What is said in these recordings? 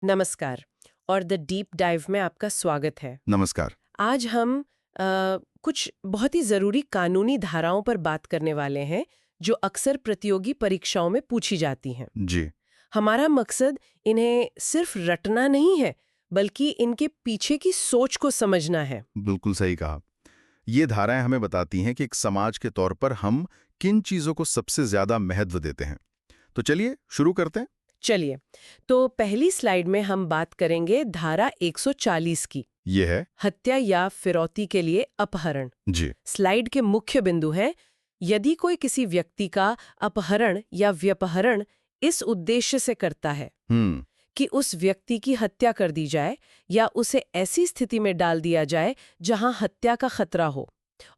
नमस्कार और the deep dive में आपका स्वागत है। नमस्कार। आज हम कुछ बहुत ही ज़रूरी कानूनी धाराओं पर बात करने वाले हैं जो अक्सर प्रतियोगी परीक्षाओं में पूछी जाती हैं। जी। हमारा मकसद इन्हें सिर्फ रटना नहीं है, बल्कि इनके पीछे की सोच को समझना है। बिल्कुल सही कहा। ये धाराएं हमें बताती हैं कि एक समाज के तौर पर हम किन चीजों को सबसे ज्यादा महत्व देते हैं। तो चलिए शुरू करते हैं। चलिए, तो पहली स्लाइड में हम बात करेंगे धारा 140 की, ये है। हत्या या फिरौती के लिए अपहरण। जी। स्लाइड के मुख्य बिंदु हैं, यदि कोई किसी व्यक्ति का अपहरण या व्यपहरण इस उद्देश्य से करता है कि उस व्यक्ति की हत्या कर दी जाए या उसे ऐसी स्थिति में डाल दिया जाए जहां हत्या का खतरा हो,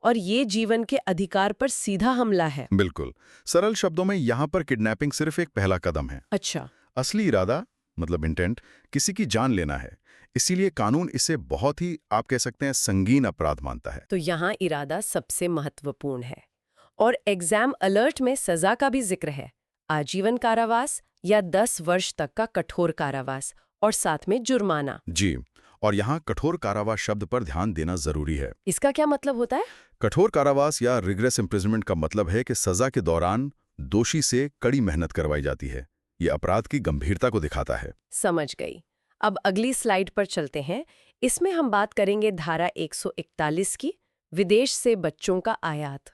और ये जीवन के अधिकार पर सीधा हमला है। बिल्कुल। सरल शब्दों में यहाँ पर किडनैपिंग सिर्फ एक पहला कदम है। अच्छा। असली इरादा मतलब इंटेंट किसी की जान लेना है। इसीलिए कानून इसे बहुत ही, आप कह सकते हैं, संगीन अपराध मानता है। तो यहाँ इरादा सबसे महत्वपूर्ण है। और एग्जाम अलर्ट में सजा का भी जिक्र है, आजीवन कारावास या 10 वर्ष तक का कठोर कारावास और साथ में जुर्माना। जी। और यहाँ कठोर कारावास शब्द पर ध्यान देना जरूरी है। इसका क्या मतलब होता है? कठोर कारावास या रिग्रेस इम्प्रिजनमेंट का मतलब है कि सजा के दौरान दोषी से कड़ी मेहनत करवाई जाती है। ये अपराध की गंभीरता को दिखाता है। समझ गई। अब अगली स्लाइड पर चलते हैं। इसमें हम बात करेंगे धारा 141 की, विदेश से बच्चों का आयात।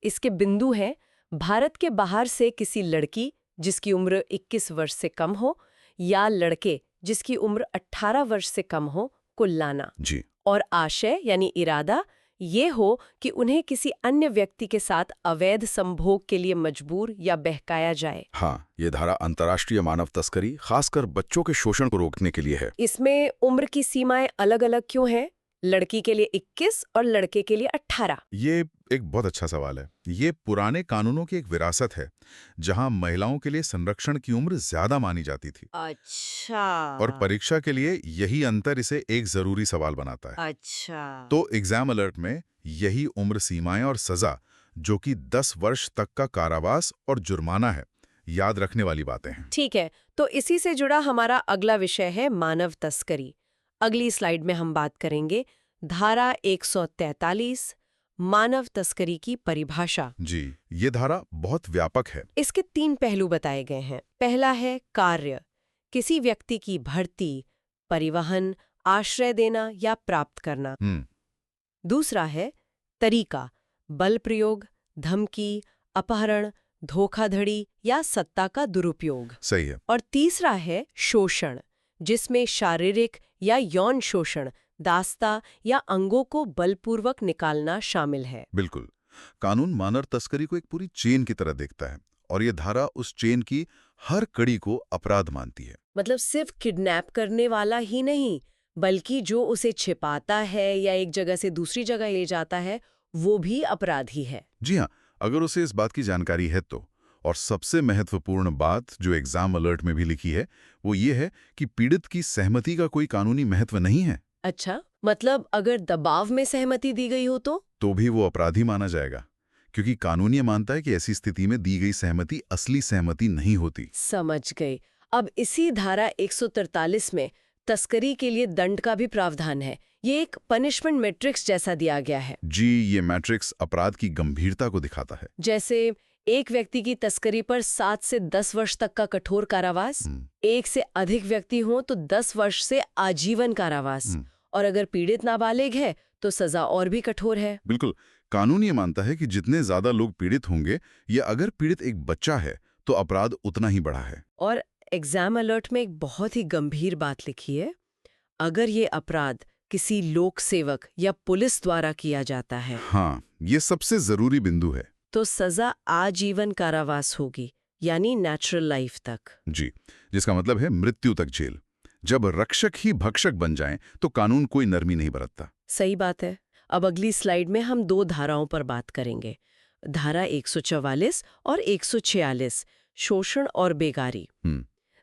इसके बिंदु हैं, भारत के बाहर से किसी लड़की जिसकी उम्र 21 वर्ष से कम हो या लड़के जिसकी उम्र 18 वर्ष से कम हो को लाना। जी। और आशय यानी इरादा ये हो कि उन्हें किसी अन्य व्यक्ति के साथ अवैध संभोग के लिए मजबूर या बहकाया जाए। हाँ, ये धारा अंतर्राष्ट्रीय मानव तस्करी, खासकर बच्चों के शोषण को रोकने के लिए है। इसमें उम्र की सीमाएं अलग-अलग क्यों हैं? लड़की के लिए 21 और लड़के के लिए 18। ये एक बहुत अच्छा सवाल है। ये पुराने कानूनों की एक विरासत है, जहां महिलाओं के लिए संरक्षण की उम्र ज्यादा मानी जाती थी। अच्छा। और परीक्षा के लिए यही अंतर इसे एक जरूरी सवाल बनाता है। अच्छा। तो एग्जाम अलर्ट में यही उम्र सीमाएं और सजा, जो कि 10 वर्ष तक का कारावास और जुर्माना है, याद रखने वाली बातें हैं। ठीक है, तो इसी से जुड़ा हमारा अगला विषय है मानव तस्करी। अगली स्लाइड में हम बात करेंगे धारा 143, मानव तस्करी की परिभाषा। जी, ये धारा बहुत व्यापक है। इसके 3 पहलू बताए गए हैं। पहला है कार्य, किसी व्यक्ति की भर्ती, परिवहन, आश्रय देना या प्राप्त करना। दूसरा है तरीका, बल प्रयोग, धमकी, अपहरण, धोखाधड़ी या सत्ता का दुरुपयोग। सही है। और तीसरा है शोषण, जिसमें शारीरिक या यौन शोषण, दास्ता या अंगों को बलपूर्वक निकालना शामिल है। बिल्कुल। कानून मानव तस्करी को एक पूरी चेन की तरह देखता है, और ये धारा उस चेन की हर कड़ी को अपराध मानती है। मतलब सिर्फ किडनैप करने वाला ही नहीं, बल्कि जो उसे छिपाता है या एक जगह से दूसरी जगह ले जाता है, वो भी अपराधी है। जी हाँ, अगर उसे इस बात की जानकारी है तो। और सबसे महत्वपूर्ण बात जो एग्जाम अलर्ट में भी लिखी है, वो ये है कि पीड़ित की सहमति का कोई कानूनी महत्व नहीं है। अच्छा, मतलब अगर दबाव में सहमति दी गई हो तो भी वो अपराधी माना जाएगा, क्योंकि कानून ये मानता है कि ऐसी स्थिति में दी गई सहमति असली सहमति नहीं होती। समझ गई। अब इसी धारा 143 में तस्करी के लिए दंड का भी प्रावधान है। ये एक पनिशमेंट मैट्रिक्स जैसा दिया गया है। जी, ये मैट्रिक्स अपराध की गंभीरता को दिखाता है। जैसे एक व्यक्ति की तस्करी पर 7 से 10 वर्ष तक का कठोर कारावास, एक से अधिक व्यक्ति हो तो 10 वर्ष से आजीवन कारावास, और अगर पीड़ित नाबालिग है तो सजा और भी कठोर है। बिल्कुल। कानून ये मानता है कि जितने ज्यादा लोग पीड़ित होंगे, या अगर पीड़ित एक बच्चा है, तो अपराध उतना ही बड़ा है। और एग्जाम अलर्ट में एक बहुत ही गंभीर बात लिखी है, अगर ये अपराध किसी लोक सेवक या पुलिस द्वारा किया जाता है, हाँ, ये सबसे जरूरी बिंदु है, तो सजा आजीवन कारावास होगी, यानी नेचुरल लाइफ तक। जी, जिसका मतलब है मृत्यु तक जेल। जब रक्षक ही भक्षक बन जाएं, तो कानून कोई नरमी नहीं बरतता। सही बात है। अब अगली स्लाइड में हम 2 धाराओं पर बात करेंगे, धारा 144 और 146, शोषण और बेगारी।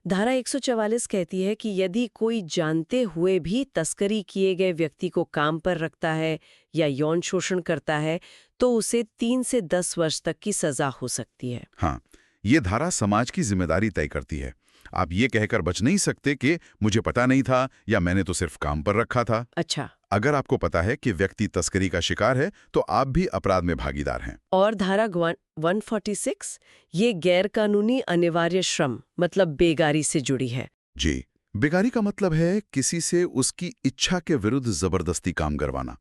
धारा 144 कहती है कि यदि कोई जानते हुए भी तस्करी किए गए व्यक्ति को काम पर रखता है या यौन शोषण करता है, तो उसे 3 से 10 वर्ष तक की सजा हो सकती है। हाँ, ये धारा समाज की जिम्मेदारी तय करती है। आप ये कहकर बच नहीं सकते कि मुझे पता नहीं था या मैंने तो सिर्फ काम पर रखा था। अच्छा। अगर आपको पता है कि व्यक्ति तस्करी का शिकार है तो आप भी अपराध में भागीदार हैं। और धारा 146 ये गैर कानूनी अनिवार्य श्रम मतलब बेगारी से जुड़ी है। जी, बेगारी का मतलब है किसी से उसकी इच्छा के विरुद्ध जबरदस्ती काम करवाना।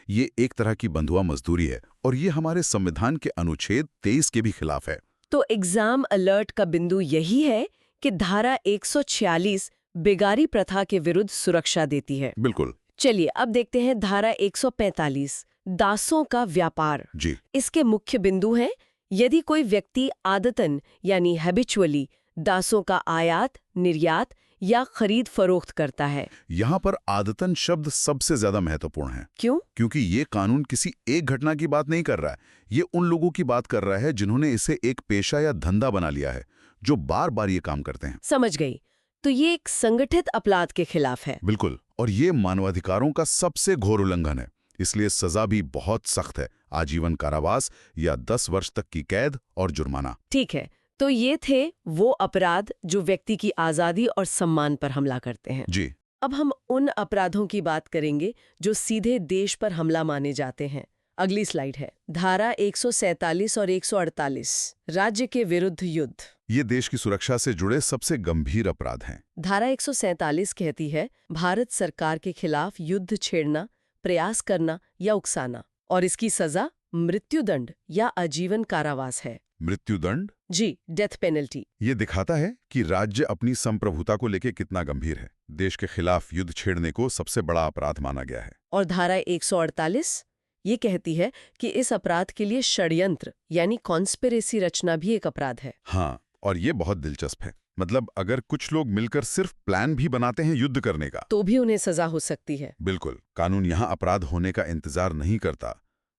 ये एक तरह की बंधुआ मजदूरी है और ये हमारे संविधान के अनुच्छेद 23 के भी खिलाफ है। तो एग्जाम अलर्ट का बिंदु यही है कि धारा 146 बेगारी प्रथा के विरुद्ध सुरक्षा देती है। बिल्कुल। चलिए अब देखते हैं धारा 145 दासों का व्यापार। जी। इसके मुख्य बिंदु हैं यदि कोई व्यक्ति आदतन यानी हैबिचुअली दासों का आयात, निर्यात या खरीद फरोख्त करता है। यहाँ पर आदतन शब्द सबसे ज्यादा महत्वपूर्ण है। क्यों? क्योंकि ये कानून किसी एक घटना की बात नहीं कर रहा है, ये उन लोगों की बात कर रहा है जिन्होंने इसे एक पेशा या धंधा बना लिया है, जो बार बार ये काम करते हैं। समझ गई। तो ये एक संगठित अपराध के खिलाफ है। बिल्कुल। और ये मानवाधिकारों का सबसे घोर उल्लंघन है, इसलिए सजा भी बहुत सख्त है, आजीवन कारावास या 10 वर्ष तक की कैद और जुर्माना। ठीक है, तो ये थे वो अपराध जो व्यक्ति की आजादी और सम्मान पर हमला करते हैं। जी। अब हम उन अपराधों की बात करेंगे जो सीधे देश पर हमला माने जाते हैं। अगली स्लाइड है धारा 147 और 148 राज्य के विरुद्ध युद्ध। ये देश की सुरक्षा से जुड़े सबसे गंभीर अपराध हैं। धारा 147 कहती है भारत सरकार के खिलाफ युद्ध छेड़ना, प्रयास करना या उकसाना, और इसकी सजा मृत्युदंड या आजीवन कारावास है। मृत्युदंड? जी, डेथ पेनल्टी। ये दिखाता है कि राज्य अपनी संप्रभुता को लेकर कितना गंभीर है। देश के खिलाफ युद्ध छेड़ने को सबसे बड़ा अपराध माना गया है। और धारा 148 ये कहती है कि इस अपराध के लिए षड्यंत्र यानी कॉन्स्पिरेसी रचना भी एक अपराध है। हाँ, और ये बहुत दिलचस्प है। मतलब अगर कुछ लोग मिलकर सिर्फ प्लान भी बनाते हैं युद्ध करने का, तो भी उन्हें सजा हो सकती है। बिल्कुल। कानून यहाँ अपराध होने का इंतजार नहीं करता,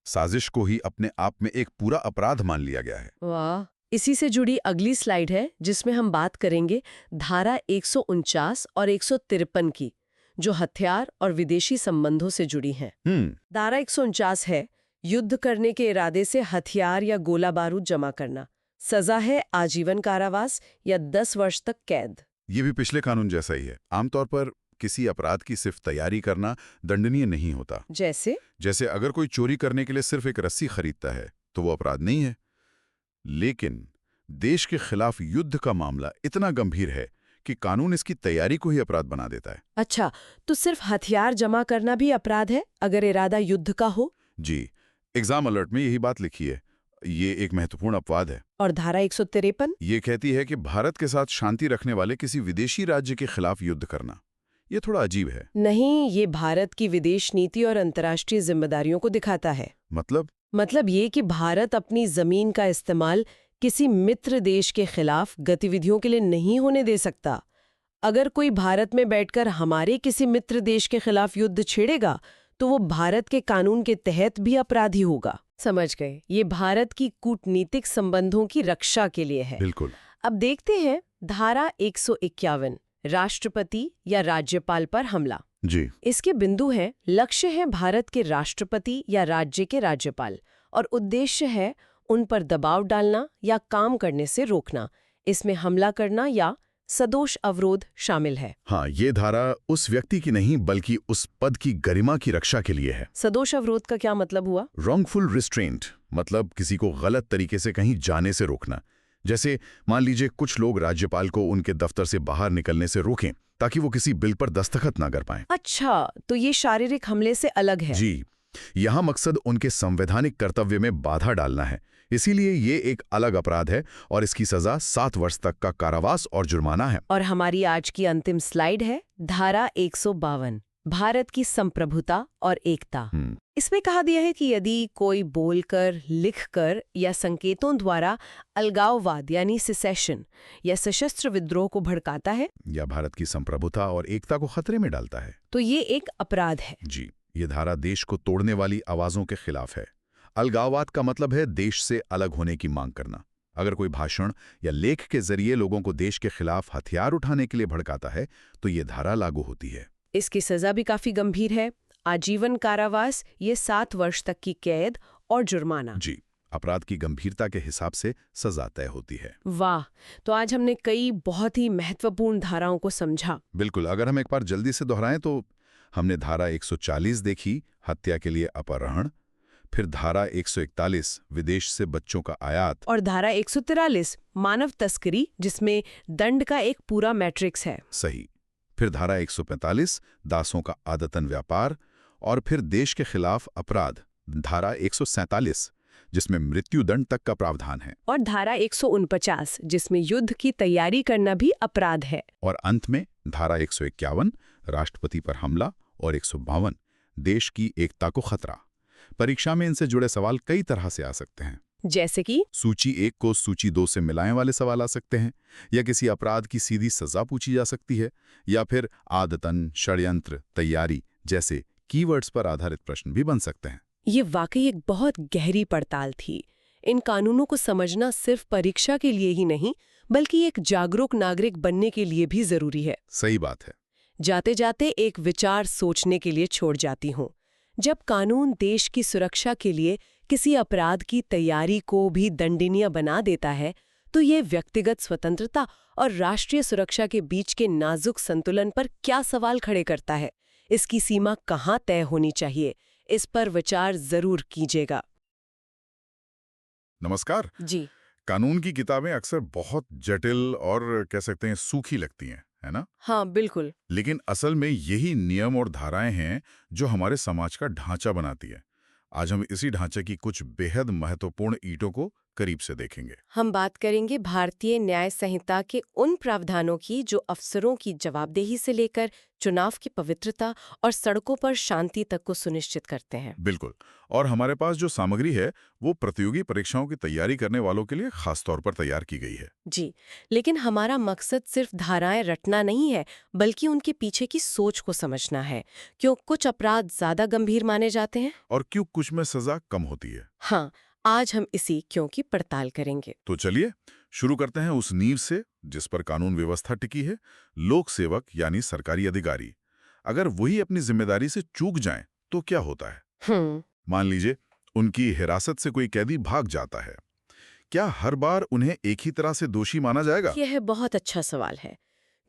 साजिश को ही अपने आप में एक पूरा अपराध मान लिया गया है। वाह। इसी से जुड़ी अगली स्लाइड है जिसमें हम बात करेंगे धारा 149 और 153 की, जो हथियार और विदेशी संबंधों से जुड़ी हैं। धारा 149 है युद्ध करने के इरादे से हथियार या गोला बारूद जमा करना, सजा है आजीवन कारावास या 10 वर्ष तक कैद। ये भी पिछले कानून जैसा ही है। आमतौर पर किसी अपराध की सिर्फ तैयारी करना दंडनीय नहीं होता। जैसे अगर कोई चोरी करने के लिए सिर्फ एक रस्सी खरीदता है तो वो अपराध नहीं है। लेकिन देश के खिलाफ युद्ध का मामला इतना गंभीर है कि कानून इसकी तैयारी को ही अपराध बना देता है। अच्छा, तो सिर्फ हथियार जमा करना भी अपराध है अगर इरादा युद्ध का हो? जी, एग्जाम अलर्ट में यही बात लिखी है। ये एक महत्वपूर्ण अपवाद है। और धारा 153 ये कहती है कि भारत के साथ शांति रखने वाले किसी विदेशी राज्य के खिलाफ युद्ध करना। ये थोड़ा अजीब है। नहीं, ये भारत की विदेश नीति और अंतर्राष्ट्रीय जिम्मेदारियों को दिखाता है। मतलब ये कि भारत अपनी जमीन का इस्तेमाल किसी मित्र देश के खिलाफ गतिविधियों के लिए नहीं होने दे सकता। अगर कोई भारत में बैठकर हमारे किसी मित्र देश के खिलाफ युद्ध छेड़ेगा तो वो भारत के कानून के तहत भी अपराधी होगा। समझ गए? ये भारत की कूटनीतिक संबंधों की रक्षा के लिए है। बिल्कुल। अब देखते हैं धारा 151 राष्ट्रपति या राज्यपाल पर हमला। जी। इसके बिंदु हैं लक्ष्य है भारत के राष्ट्रपति या राज्य के राज्यपाल और उद्देश्य है उन पर दबाव डालना या काम करने से रोकना। इसमें हमला करना या सदोष अवरोध शामिल है। हाँ, ये धारा उस व्यक्ति की नहीं बल्कि उस पद की गरिमा की रक्षा के लिए है। सदोष अवरोध का क्या मतलब हुआ? रॉन्गफुल रिस्ट्रेंट, मतलब किसी को गलत तरीके से कहीं जाने से रोकना। जैसे मान लीजिए कुछ लोग राज्यपाल को उनके दफ्तर से बाहर निकलने से रोकें ताकि वो किसी बिल पर दस्तखत ना कर पाएं। अच्छा, तो ये शारीरिक हमले से अलग है। जी, यहाँ मकसद उनके संवैधानिक कर्तव्य में बाधा डालना है, इसीलिए ये एक अलग अपराध है और इसकी सजा 7 वर्ष तक का कारावास और जुर्माना है। और हमारी आज की अंतिम स्लाइड है धारा 152 भारत की संप्रभुता और एकता। इसमें कहा दिया है कि यदि कोई बोलकर, लिखकर या संकेतों द्वारा अलगाववाद यानी सिसेशन या सशस्त्र विद्रोह को भड़काता है या भारत की संप्रभुता और एकता को खतरे में डालता है तो ये एक अपराध है। जी, ये धारा देश को तोड़ने वाली आवाजों के खिलाफ है। अलगाववाद का मतलब है देश से अलग होने की मांग करना। अगर कोई भाषण या लेख के जरिए लोगों को देश के खिलाफ हथियार उठाने के लिए भड़काता है तो ये धारा लागू होती है। इसकी सजा भी काफी गंभीर है, आजीवन कारावास, ये 7 वर्ष तक की कैद और जुर्माना। जी, अपराध की गंभीरता के हिसाब से सजा तय होती है। वाह, तो आज हमने कई बहुत ही महत्वपूर्ण धाराओं को समझा। बिल्कुल, अगर हम एक बार जल्दी से दोहराएं तो हमने धारा 140 देखी, हत्या के लिए अपहरण, फिर धारा 141 विदेश से बच्चों का आयात, और धारा 143 मानव तस्करी, जिसमें दंड का एक पूरा मैट्रिक्स है। सही। फिर धारा 145 दासों का आदतन व्यापार, और फिर देश के खिलाफ अपराध धारा 147 जिसमें मृत्युदंड तक का प्रावधान है, और धारा 149 जिसमें युद्ध की तैयारी करना भी अपराध है। और अंत में धारा 151 राष्ट्रपति पर हमला और 152 देश की एकता को खतरा। परीक्षा में इनसे जुड़े सवाल कई तरह से आ सकते हैं, जैसे कि सूची 1 को सूची 2 से मिलाने वाले सवाल आ सकते हैं, या किसी अपराध की सीधी सजा पूछी जा सकती है, या फिर आदतन, षड्यंत्र, तैयारी जैसे कीवर्ड्स पर आधारित प्रश्न भी बन सकते हैं। ये वाकई एक बहुत गहरी पड़ताल थी। इन कानूनों को समझना सिर्फ परीक्षा के लिए ही नहीं, बल्कि एक जागरूक नागरिक बनने के लिए भी जरूरी है। सही बात है। जाते जाते एक विचार सोचने के लिए छोड़ जाती हूँ। जब कानून देश की सुरक्षा के लिए किसी अपराध की तैयारी को भी दंडनीय बना देता है, तो ये व्यक्तिगत स्वतंत्रता और राष्ट्रीय सुरक्षा के बीच के नाजुक संतुलन पर क्या सवाल खड़े करता है? इसकी सीमा कहाँ तय होनी चाहिए? इस पर विचार जरूर कीजिएगा। नमस्कार जी। कानून की किताबें अक्सर बहुत जटिल और कह सकते हैं सूखी लगती हैं, है ना? हाँ, बिल्कुल। लेकिन असल में यही नियम और धाराएं हैं जो हमारे समाज का ढांचा बनाती है। आज हम इसी ढांचे की कुछ बेहद महत्वपूर्ण ईंटों को करीब से देखेंगे। हम बात करेंगे भारतीय न्याय संहिता के उन प्रावधानों की जो अफसरों की जवाबदेही से लेकर चुनाव की पवित्रता और सड़कों पर शांति तक को सुनिश्चित करते हैं। बिल्कुल। और हमारे पास जो सामग्री है वो प्रतियोगी परीक्षाओं की तैयारी करने वालों के लिए खास तौर पर तैयार की गई है। जी, लेकिन हमारा मकसद सिर्फ धाराएं रटना नहीं है, बल्कि उनके पीछे की सोच को समझना है। क्यों कुछ अपराध ज्यादा गंभीर माने जाते हैं और क्यों कुछ में सजा कम होती है। हाँ, आज हम इसी क्यों की पड़ताल करेंगे। तो चलिए शुरू करते हैं उस नींव से जिस पर कानून व्यवस्था टिकी है। लोक सेवक यानी सरकारी अधिकारी, अगर वही अपनी जिम्मेदारी से चूक जाएं तो क्या होता है? मान लीजिए उनकी हिरासत से कोई कैदी भाग जाता है, क्या हर बार उन्हें एक ही तरह से दोषी माना जाएगा? यह बहुत अच्छा सवाल है,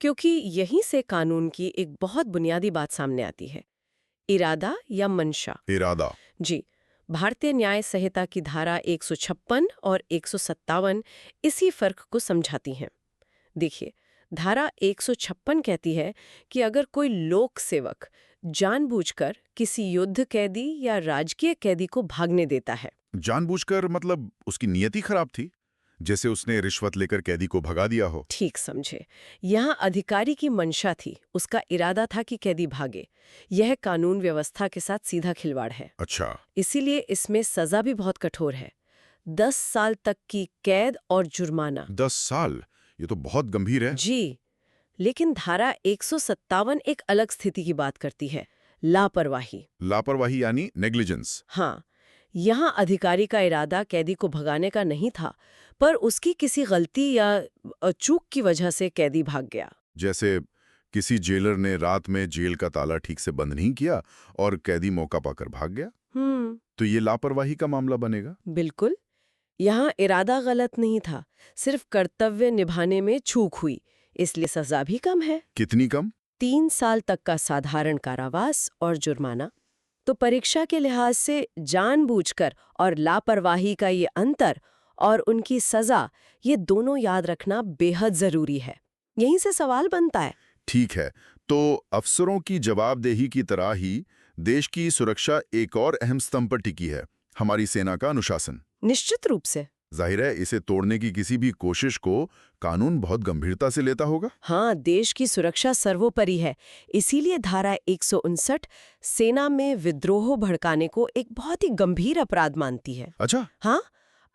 क्योंकि यहीं से कानून की एक बहुत बुनियादी बात सामने आती है, इरादा या मंशा। इरादा। जी, भारतीय न्याय संहिता की धारा 156 और 157 इसी फर्क को समझाती हैं। देखिए, धारा 156 कहती है कि अगर कोई लोक सेवक जानबूझकर किसी युद्ध कैदी या राजकीय कैदी को भागने देता है। जानबूझकर मतलब उसकी नियति खराब थी, जैसे उसने रिश्वत लेकर कैदी को भगा दिया हो। ठीक समझे। यहाँ अधिकारी की मंशा थी, उसका इरादा था कि कैदी भागे। यह कानून व्यवस्था के साथ सीधा खिलवाड़ है। अच्छा। इसीलिए इसमें सजा भी बहुत कठोर है, 10 साल तक की कैद और जुर्माना। 10 साल? ये तो बहुत गंभीर है। जी, लेकिन धारा 157 एक अलग स्थिति की बात करती है, लापरवाही। लापरवाही यानी नेग्लिजेंस। हाँ, यहाँ अधिकारी का इरादा कैदी को भगाने का नहीं था, पर उसकी किसी गलती या चूक की वजह से कैदी भाग गया। जैसे किसी जेलर ने रात में जेल का ताला ठीक से बंद नहीं किया और कैदी मौका पाकर भाग गया, तो ये लापरवाही का मामला बनेगा। बिल्कुल। यहाँ इरादा गलत नहीं था, सिर्फ कर्तव्य निभाने में चूक हुई, इसलिए सजा भी कम है। कितनी कम? 3 साल तक का साधारण कारावास और जुर्माना। तो परीक्षा के लिहाज से जानबूझकर और लापरवाही का ये अंतर और उनकी सजा, ये दोनों याद रखना बेहद जरूरी है। यहीं से सवाल बनता है। ठीक है, तो अफसरों की जवाबदेही की तरह ही देश की सुरक्षा एक और अहम स्तंभ पर टिकी है, हमारी सेना का अनुशासन। निश्चित रूप से। जाहिर है इसे तोड़ने की किसी भी कोशिश को कानून बहुत गंभीरता से लेता होगा। हाँ, देश की सुरक्षा सर्वोपरि है। इसीलिए धारा 159 सेना में विद्रोह भड़काने को एक बहुत ही गंभीर अपराध मानती है। अच्छा। हाँ,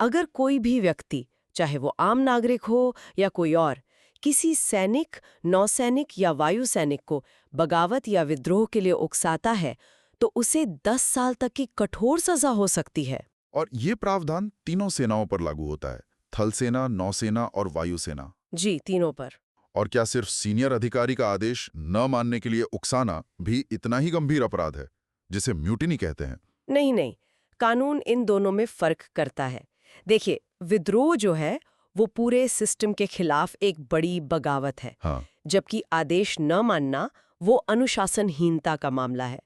अगर कोई भी व्यक्ति, चाहे वो आम नागरिक हो या कोई और, किसी सैनिक, नौसैनिक या वायु सैनिक को बगावत या विद्रोह के लिए उकसाता है, तो उसे 10 साल तक की कठोर सजा हो सकती है। और ये प्रावधान तीनों सेनाओं पर लागू होता है, थल सेना, नौसेना और वायुसेना। जी, तीनों पर। और क्या सिर्फ सीनियर अधिकारी का आदेश न मानने के लिए उकसाना भी इतना ही गंभीर अपराध है, जिसे म्यूटिनी कहते हैं? नहीं, कानून इन दोनों में फर्क करता है। देखिए, विद्रोह जो है वो पूरे सिस्टम के खिलाफ एक बड़ी बगावत है। हाँ। जबकि आदेश न मानना वो अनुशासनहीनता का मामला है।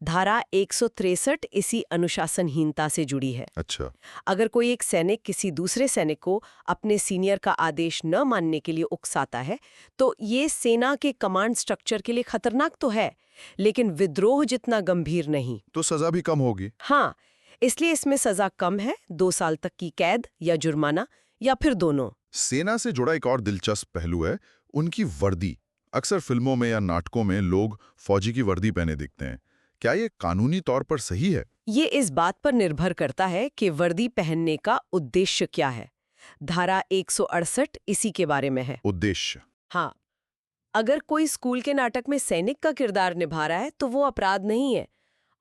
धारा 163 इसी अनुशासनहीनता से जुड़ी है। अच्छा। अगर कोई एक सैनिक किसी दूसरे सैनिक को अपने सीनियर का आदेश न मानने के लिए उकसाता है, तो ये सेना के कमांड स्ट्रक्चर के लिए खतरनाक तो है, लेकिन विद्रोह जितना गंभीर नहीं। तो सजा भी कम होगी। हाँ, इसलिए इसमें सजा कम है, 2 साल तक की कैद या जुर्माना या फिर दोनों। सेना से जुड़ा एक और दिलचस्प पहलू है उनकी वर्दी। अक्सर फिल्मों में या नाटकों में लोग फौजी की वर्दी पहने दिखते हैं। क्या ये कानूनी तौर पर सही है? ये इस बात पर निर्भर करता है कि वर्दी पहनने का उद्देश्य क्या है। धारा 168 इसी के बारे में है। उद्देश्य? हाँ, अगर कोई स्कूल के नाटक में सैनिक का किरदार निभा रहा है तो वो अपराध नहीं है।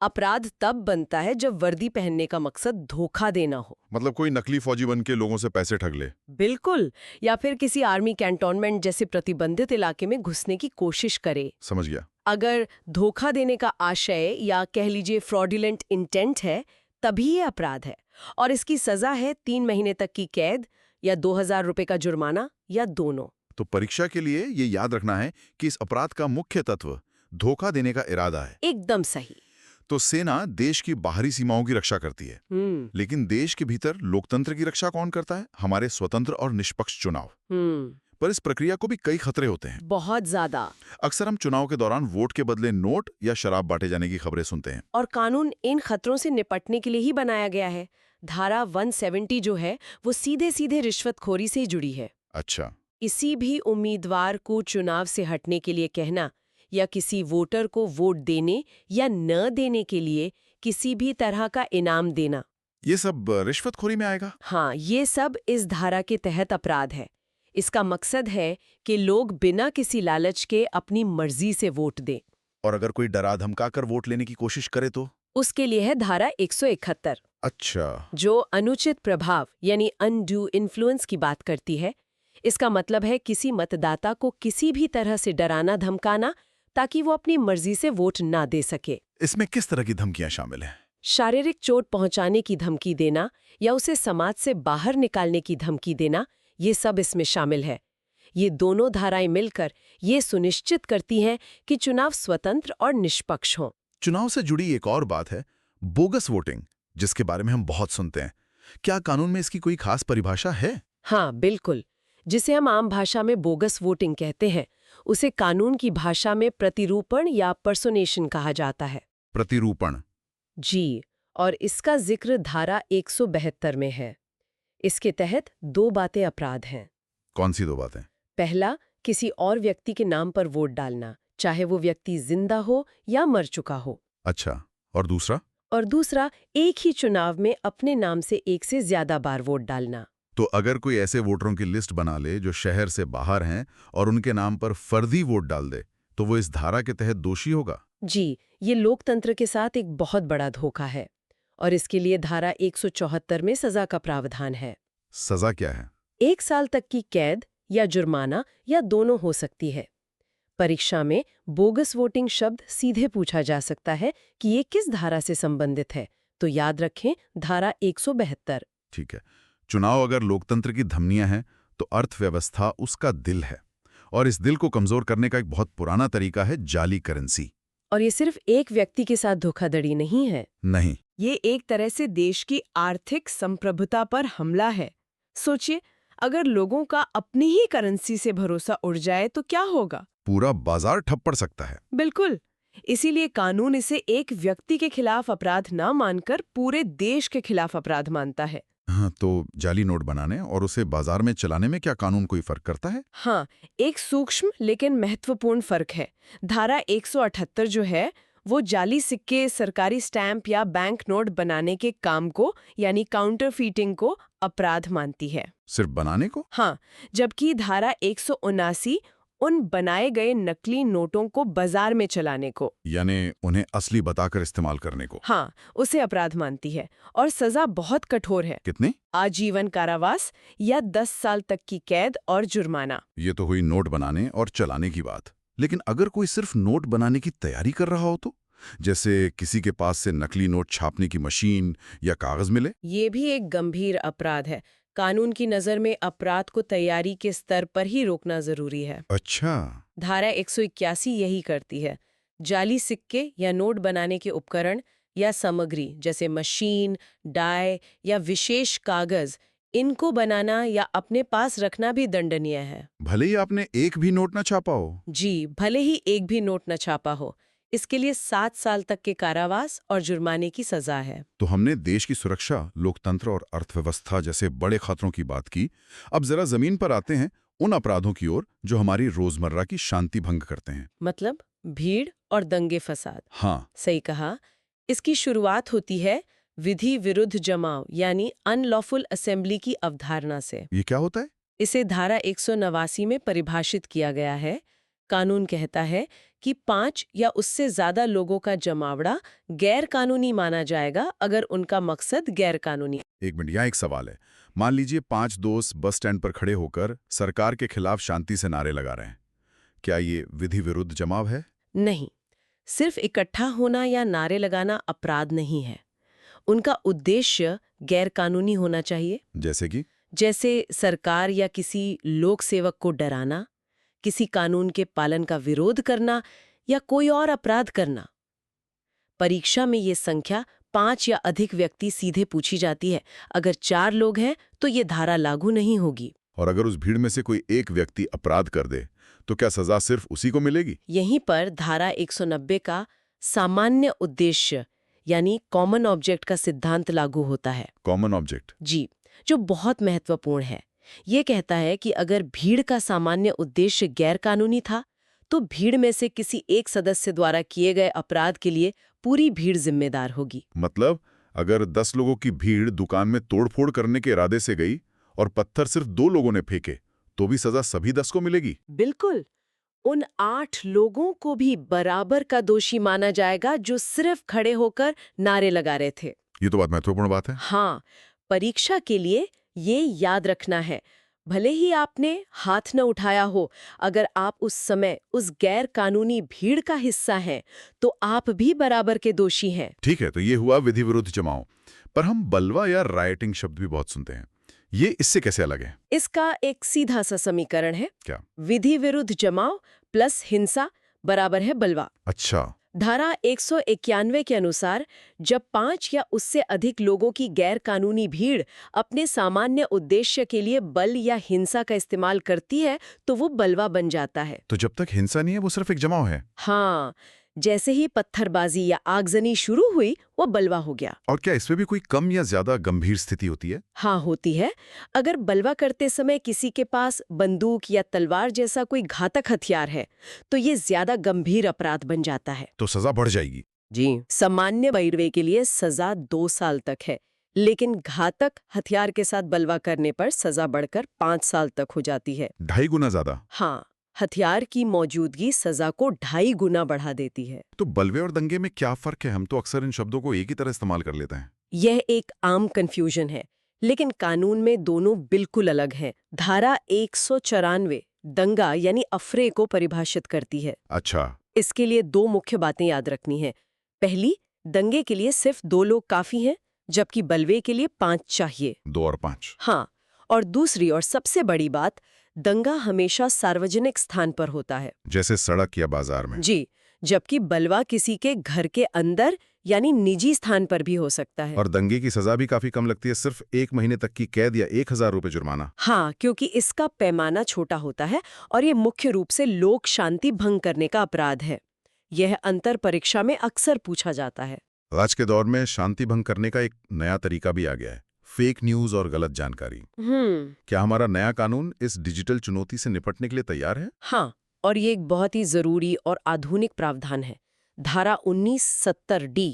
अपराध तब बनता है जब वर्दी पहनने का मकसद धोखा देना हो। मतलब कोई नकली फौजी बन के लोगों से पैसे ठग ले। बिल्कुल, या फिर किसी आर्मी कैंटोनमेंट जैसे प्रतिबंधित इलाके में घुसने की कोशिश करे। समझ गया। अगर धोखा देने का आशय या कह लीजिए फ्रॉडुलेंट इंटेंट है, तभी ये अपराध है और इसकी सजा है 3 महीने तक की कैद या 2000 रुपए का जुर्माना या दोनों। तो परीक्षा के लिए ये याद रखना है कि इस अपराध का मुख्य तत्व धोखा देने का इरादा है। एकदम सही। तो सेना देश की बाहरी सीमाओं की रक्षा करती है, लेकिन देश के भीतर लोकतंत्र की रक्षा कौन करता है? हमारे स्वतंत्र और निष्पक्ष चुनाव। पर इस प्रक्रिया को भी कई खतरे होते हैं। बहुत ज्यादा। अक्सर हम चुनाव के दौरान वोट के बदले नोट या शराब बांटे जाने की खबरें सुनते हैं। और कानून इन खतरों से निपटने के लिए ही बनाया गया है। धारा 170 जो है वो सीधे सीधे रिश्वतखोरी से जुड़ी है। अच्छा। किसी भी उम्मीदवार को चुनाव से हटने के लिए कहना या किसी वोटर को वोट देने या न देने के लिए किसी भी तरह का इनाम देना, ये सब रिश्वतखोरी में आएगा? हाँ, ये सब इस धारा के तहत अपराध है। इसका मकसद है कि लोग बिना किसी लालच के अपनी मर्जी से वोट दें। और अगर कोई डरा धमकाकर वोट लेने की कोशिश करे तो? उसके लिए है धारा 171। अच्छा। जो अनुचित प्रभाव यानी अनड्यू इन्फ्लुएंस की बात करती है। इसका मतलब है किसी मतदाता को किसी भी तरह से डराना धमकाना ताकि वो अपनी मर्जी से वोट ना दे सके। इसमें किस तरह की धमकियां शामिल हैं? शारीरिक चोट पहुंचाने की धमकी देना या उसे समाज से बाहर निकालने की धमकी देना, ये सब इसमें शामिल है। ये दोनों धाराएं मिलकर ये सुनिश्चित करती हैं कि चुनाव स्वतंत्र और निष्पक्ष हों। चुनाव से जुड़ी एक और बात है बोगस वोटिंग, जिसके बारे में हम बहुत सुनते हैं। क्या कानून में इसकी कोई खास परिभाषा है? हाँ, बिल्कुल। जिसे हम आम भाषा में बोगस वोटिंग कहते हैं, उसे कानून की भाषा में प्रतिरूपण या पर्सोनेशन कहा जाता है। प्रतिरूपण? जी, और इसका जिक्र धारा 172 में है। इसके तहत 2 बातें अपराध हैं। कौन सी 2 बातें? पहला, किसी और व्यक्ति के नाम पर वोट डालना, चाहे वो व्यक्ति जिंदा हो या मर चुका हो। अच्छा, और दूसरा? और दूसरा, एक ही चुनाव में अपने नाम से 1 से ज्यादा बार वोट डालना। तो अगर कोई ऐसे वोटरों की लिस्ट बना ले जो शहर से बाहर हैं और उनके नाम पर फर्जी वोट डाल दे, तो वो इस धारा के तहत दोषी होगा? जी, ये लोकतंत्र के साथ एक बहुत बड़ा धोखा है और इसके लिए धारा 174 में सजा का प्रावधान है। सजा क्या है? 1 साल तक की कैद या जुर्माना या दोनों हो सकती है। परीक्षा में बोगस वोटिंग शब्द सीधे पूछा जा सकता है कि ये किस धारा से संबंधित है, तो याद रखें धारा 172। ठीक है। चुनाव अगर लोकतंत्र की धमनियां हैं तो अर्थव्यवस्था उसका दिल है, और इस दिल को कमजोर करने का एक बहुत पुराना तरीका है जाली करेंसी। और ये सिर्फ एक व्यक्ति के साथ धोखाधड़ी नहीं है। नहीं, ये एक तरह से देश की आर्थिक संप्रभुता पर हमला है। सोचिए, अगर लोगों का अपनी ही करेंसी से भरोसा उड़ जाए तो क्या होगा? पूरा बाजार ठप पड़ सकता है। बिल्कुल। इसीलिए कानून इसे एक व्यक्ति के खिलाफ अपराध न मानकर पूरे देश के खिलाफ अपराध मानता है। हाँ, तो जाली नोट बनाने और उसे बाजार में चलाने में क्या कानून कोई फर्क करता है? हाँ, एक सूक्ष्म लेकिन महत्वपूर्ण फर्क है। धारा 178 जो है वो जाली सिक्के, सरकारी स्टैंप या बैंक नोट बनाने के काम को यानी काउंटरफीटिंग को अपराध मानती है। सिर्फ बनाने को? हाँ, जबकि धारा 179 उन बनाए गए नकली नोटों को बाजार में चलाने को, यानी उन्हें असली बताकर इस्तेमाल करने को, हाँ, उसे अपराध मानती है। और सजा बहुत कठोर है। कितनी? आजीवन कारावास या 10 साल तक की कैद और जुर्माना। ये तो हुई नोट बनाने और चलाने की बात। लेकिन अगर कोई सिर्फ नोट बनाने की तैयारी कर रहा हो तो? जैसे किसी के पास से नकली नोट छापने की मशीन या कागज मिले? ये भी एक गंभीर अपराध है। कानून की नज़र में अपराध को तैयारी के स्तर पर ही रोकना जरूरी है। अच्छा। धारा 181 यही करती है। जाली सिक्के या नोट बनाने के उपकरण या सामग्री जैसे मशीन, डाई या विशेष कागज, इनको बनाना या अपने पास रखना भी दंडनीय है। भले ही आपने एक भी नोट न छापा हो। जी, भले ही एक भी नोट न छापा हो। इसके लिए 7 साल तक के कारावास और जुर्माने की सजा है। तो हमने देश की सुरक्षा, लोकतंत्र और अर्थव्यवस्था जैसे बड़े खतरों की बात की। अब जरा जमीन पर आते हैं उन अपराधों की ओर जो हमारी रोजमर्रा की शांति भंग करते हैं। मतलब भीड़ और दंगे फसाद। हाँ, सही कहा। इसकी शुरुआत होती है विधि विरुद्ध जमाव यानी अनलॉफुल असेंबली की अवधारणा से। ये क्या होता है? इसे धारा 189 में परिभाषित किया गया है। कानून कहता है कि 5 या उससे ज्यादा लोगों का जमावड़ा गैर कानूनी माना जाएगा अगर उनका मकसद गैर कानूनी। एक मिनट, यहाँ एक सवाल है। मान लीजिए 5 दोस्त बस स्टैंड पर खड़े होकर सरकार के खिलाफ शांति से नारे लगा रहे हैं। क्या ये विधि विरुद्ध जमाव है? नहीं, सिर्फ इकट्ठा होना या नारे लगाना अपराध नहीं है। उनका उद्देश्य गैर कानूनी होना चाहिए। जैसे कि? जैसे सरकार या किसी लोक सेवक को डराना, किसी कानून के पालन का विरोध करना या कोई और अपराध करना। परीक्षा में ये संख्या 5 या अधिक व्यक्ति सीधे पूछी जाती है। अगर 4 लोग हैं तो ये धारा लागू नहीं होगी। और अगर उस भीड़ में से कोई एक व्यक्ति अपराध कर दे तो क्या सजा सिर्फ उसी को मिलेगी? यहीं पर धारा 190 का सामान्य उद्देश्य यानी कॉमन ऑब्जेक्ट का सिद्धांत लागू होता है। Common object? जी, जो बहुत महत्वपूर्ण है। ये कहता है कि अगर भीड़ का सामान्य उद्देश्य गैर कानूनी था तो भीड़ में से किसी एक सदस्य द्वारा किए गए अपराध के लिए पूरी भीड़ जिम्मेदार होगी। मतलब अगर 10 लोगों की भीड़ दुकान में तोड़फोड़ करने के इरादे से गई और पत्थर सिर्फ 2 लोगों ने फेंके तो भी सजा सभी 10 को मिलेगी? बिल्कुल। उन 8 लोगों को भी बराबर का दोषी माना जाएगा जो सिर्फ खड़े होकर नारे लगा रहे थे। ये तो बहुत महत्वपूर्ण बात है। हाँ, परीक्षा के लिए ये याद रखना है। भले ही आपने हाथ न उठाया हो, अगर आप उस समय उस गैर कानूनी भीड़ का हिस्सा हैं, तो आप भी बराबर के दोषी हैं। ठीक है, तो ये हुआ विधि विरुद्ध जमाव। पर हम बलवा या राइटिंग शब्द भी बहुत सुनते हैं। ये इससे कैसे अलग है? इसका एक सीधा सा समीकरण है। क्या? विधि विरुद्ध जमाव प्लस हिंसा बराबर है बलवा। अच्छा। धारा 191 के अनुसार जब 5 या उससे अधिक लोगों की गैर कानूनी भीड़ अपने सामान्य उद्देश्य के लिए बल या हिंसा का इस्तेमाल करती है तो वो बलवा बन जाता है। तो जब तक हिंसा नहीं है वो सिर्फ एक जमाव है? हाँ, जैसे ही पत्थरबाजी या आगजनी शुरू हुई वो बलवा हो गया। और क्या इसमें भी कोई कम या ज्यादा गंभीर स्थिति होती है? हाँ, होती है। अगर बलवा करते समय किसी के पास बंदूक या तलवार जैसा कोई घातक हथियार है तो ये ज्यादा गंभीर अपराध बन जाता है। तो सजा बढ़ जाएगी? जी, सामान्य बलवे के लिए सजा 2 साल तक है, लेकिन घातक हथियार के साथ बलवा करने पर सजा बढ़कर 5 साल तक हो जाती है। 2.5 गुना ज्यादा? हाँ, हथियार की मौजूदगी सजा को 2.5 गुना बढ़ा देती है। तो बलवे और दंगे में क्या फर्क है? हम तो अक्सर इन शब्दों को एक ही तरह इस्तेमाल कर लेते हैं। यह एक आम कंफ्यूजन है, लेकिन कानून में दोनों बिल्कुल अलग हैं। धारा 194 दंगा यानी अफरे को परिभाषित करती है। अच्छा। इसके लिए 2 मुख्य बातें याद रखनी है। पहली, दंगे के लिए सिर्फ 2 लोग काफी हैं, जबकि बलवे के लिए 5 चाहिए। 2 और 5? हाँ, और दूसरी और सबसे बड़ी बात, दंगा हमेशा सार्वजनिक स्थान पर होता है, जैसे सड़क या बाजार में। जी, जबकि बलवा किसी के घर के अंदर यानी निजी स्थान पर भी हो सकता है। और दंगे की सजा भी काफी कम लगती है, सिर्फ 1 महीने तक की कैद या 1000 रुपए जुर्माना। हाँ, क्योंकि इसका पैमाना छोटा होता है और ये मुख्य रूप से लोक शांति भंग करने का अपराध है। यह अंतर परीक्षा में अक्सर पूछा जाता है। आज के दौर में शांति भंग करने का एक नया तरीका भी आ गया है, फेक न्यूज और गलत जानकारी। क्या हमारा नया कानून इस डिजिटल चुनौती से निपटने के लिए तैयार है? हाँ, और ये एक बहुत ही जरूरी और आधुनिक प्रावधान है। धारा 1970D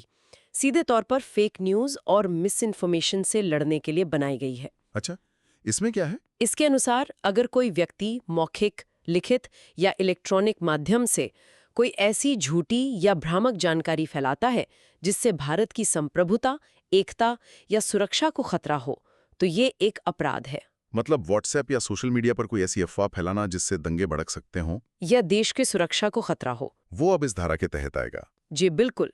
सीधे तौर पर फेक न्यूज और मिस इन्फॉर्मेशन से लड़ने के लिए बनाई गई है। अच्छा, इसमें क्या है? इसके अनुसार अगर कोई व्यक्ति मौखिक, लिखित या इलेक्ट्रॉनिक माध्यम से कोई ऐसी झूठी या भ्रामक जानकारी फैलाता है जिससे भारत की संप्रभुता, एकता या सुरक्षा को खतरा हो, तो ये एक अपराध है। मतलब व्हाट्सएप या सोशल मीडिया पर कोई ऐसी अफवाह फैलाना जिससे दंगे भड़क सकते हों, या देश की सुरक्षा को खतरा हो, वो अब इस धारा के तहत आएगा। जी बिल्कुल।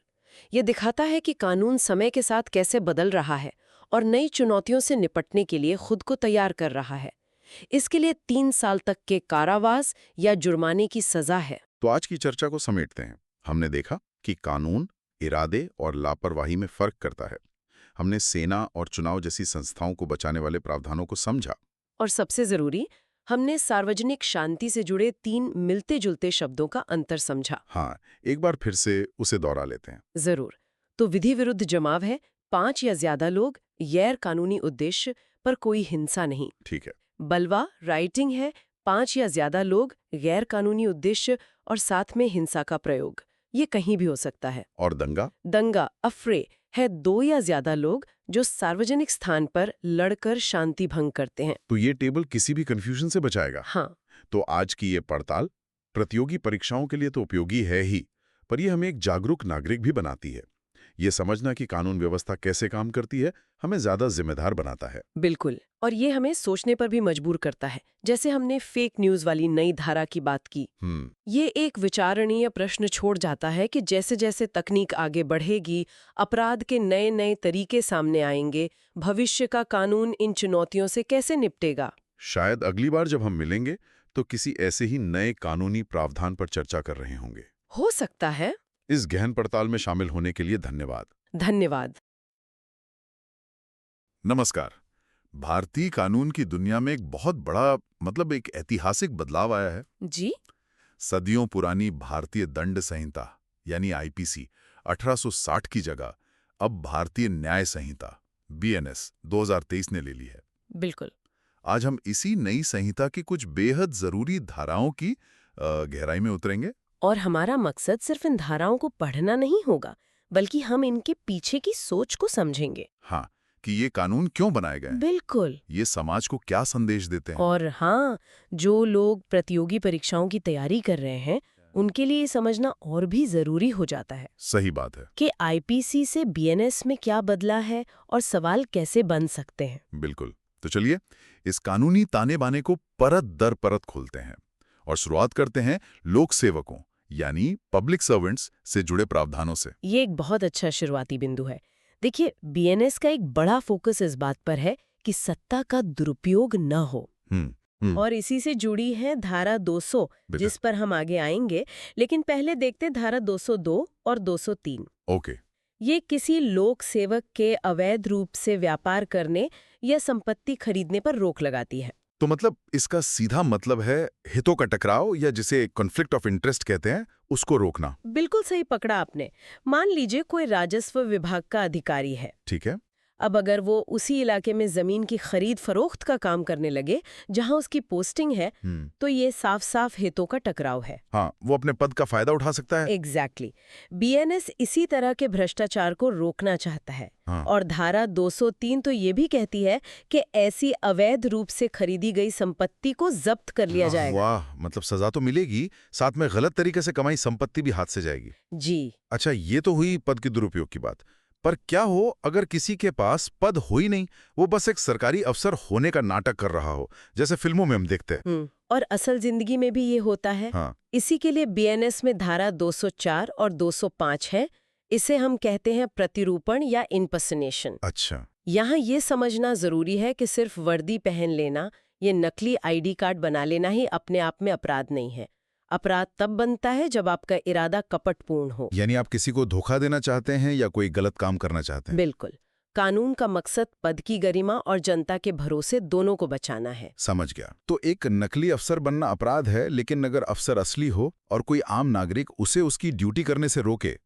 ये दिखाता है कि कानून समय के साथ कैसे बदल रहा है और नई चुनौतियों से निपटने के लिए खुद को तैयार कर रहा है। इसके लिए 3 साल तक के कारावास या जुर्माने की सजा है। तो आज की चर्चा को समेटते हैं। हमने देखा कि कानून इरादे और लापरवाही में फर्क करता है। हमने सेना और चुनाव जैसी संस्थाओं को बचाने वाले प्रावधानों को समझा। और सबसे जरूरी, हमने सार्वजनिक शांति से जुड़े 3 मिलते-जुलते शब्दों का अंतर समझा। हाँ, एक बार फिर से उसे दोहरा लेते हैं। जरूर। तो विधि विरुद्ध जमाव है 5 या ज्यादा लोग, गैर कानूनी उद्देश्य पर कोई हिंसा नहीं। ठीक है। बलवा राइटिंग है 5 या ज्यादा लोग, गैर कानूनी उद्देश्य और साथ में हिंसा का प्रयोग। ये कहीं भी हो सकता है। और दंगा अफरे है 2 या ज्यादा लोग जो सार्वजनिक स्थान पर लड़कर शांति भंग करते हैं। तो ये टेबल किसी भी कंफ्यूजन से बचाएगा। हाँ। तो आज की ये पड़ताल प्रतियोगी परीक्षाओं के लिए तो उपयोगी है ही, पर ये हमें एक जागरूक नागरिक भी बनाती है। ये समझना कि कानून व्यवस्था कैसे काम करती है हमें ज्यादा जिम्मेदार बनाता है। बिल्कुल। और ये हमें सोचने पर भी मजबूर करता है। जैसे हमने फेक न्यूज वाली नई धारा की बात की। ये एक विचारणीय प्रश्न छोड़ जाता है कि जैसे जैसे तकनीक आगे बढ़ेगी, अपराध के नए नए तरीके सामने आएंगे, भविष्य का कानून इन चुनौतियों से कैसे निपटेगा। शायद अगली बार जब हम मिलेंगे तो किसी ऐसे ही नए कानूनी प्रावधान पर चर्चा कर रहे होंगे। हो सकता है। इस गहन पड़ताल में शामिल होने के लिए धन्यवाद। धन्यवाद। नमस्कार। भारतीय कानून की दुनिया में एक बहुत बड़ा एक ऐतिहासिक बदलाव आया है। जी। सदियों पुरानी भारतीय दंड संहिता यानी आईपीसी 1860 की जगह अब भारतीय न्याय संहिता बीएनएस 2023 ने ले ली है। बिल्कुल। आज हम इसी नई संहिता की कुछ बेहद जरूरी धाराओं की गहराई में उतरेंगे। और हमारा मकसद सिर्फ इन धाराओं को पढ़ना नहीं होगा, बल्कि हम इनके पीछे की सोच को समझेंगे। हाँ, कि ये कानून क्यों बनाए गए। बिल्कुल। ये समाज को क्या संदेश देते हैं। और हाँ, जो लोग प्रतियोगी परीक्षाओं की तैयारी कर रहे हैं उनके लिए समझना और भी जरूरी हो जाता है। सही बात है कि आईपीसी से बीएनएस में क्या बदला है और सवाल कैसे बन सकते हैं। बिल्कुल। तो चलिए इस कानूनी ताने बाने को परत दर परत खोलते हैं और शुरुआत करते हैं लोक सेवकों यानी पब्लिक सर्वेंट्स से जुड़े प्रावधानों से। ये एक बहुत अच्छा शुरुआती बिंदु है। देखिए, बीएनएस का एक बड़ा फोकस इस बात पर है कि सत्ता का दुरुपयोग न हो। और इसी से जुड़ी है धारा 200, जिस पर हम आगे आएंगे, लेकिन पहले देखते धारा 202 और 203। ओके। ये किसी लोक सेवक के अवैध रूप से व्यापार करने या संपत्ति खरीदने पर रोक लगाती है। तो इसका सीधा मतलब है हितों का टकराव या जिसे कॉन्फ्लिक्ट ऑफ इंटरेस्ट कहते हैं, उसको रोकना। बिल्कुल सही पकड़ा आपने। मान लीजिए कोई राजस्व विभाग का अधिकारी है। ठीक है। अब अगर वो उसी इलाके में जमीन की खरीद फरोख्त का काम करने लगे जहां उसकी पोस्टिंग है, तो ये साफ साफ हितों का टकराव है। हाँ, वो अपने पद का फायदा उठा सकता है। एग्जैक्टली। बीएनएस इसी तरह के भ्रष्टाचार को रोकना चाहता है। हाँ। और धारा 203 तो ये भी कहती है कि ऐसी अवैध रूप से खरीदी गई संपत्ति को जब्त कर लिया जाएगा। वाह, सजा तो मिलेगी, साथ में गलत तरीके से कमाई संपत्ति भी हाथ से जाएगी। जी। अच्छा, ये तो हुई पद के दुरुपयोग की बात। पर क्या हो अगर किसी के पास पद हो ही नहीं, वो बस एक सरकारी अफसर होने का नाटक कर रहा हो, जैसे फिल्मों में हम देखते हैं। और असल जिंदगी में भी ये होता है। हाँ। इसी के लिए बीएनएस में धारा 204 और 205 है। इसे हम कहते हैं प्रतिरूपण या इम्पर्सनेशन। अच्छा। यहाँ ये समझना जरूरी है कि सिर्फ वर्दी पहन लेना, ये नकली आईडी कार्ड बना लेना ही अपने आप में अपराध नहीं है। अपराध तब बनता है जब आपका इरादा कपटपूर्ण हो। यानी आप किसी को धोखा देना चाहते हैं या कोई गलत काम करना चाहते हैं। बिल्कुल। कानून का मकसद पद की गरिमा और जनता के भरोसे दोनों को बचाना है। समझ गया। तो एक नकली अफसर बनना अपराध है, लेकिन अगर अफसर असली हो और कोई आम नागरिक उसे उसकी ड्यूटी करने से रोके,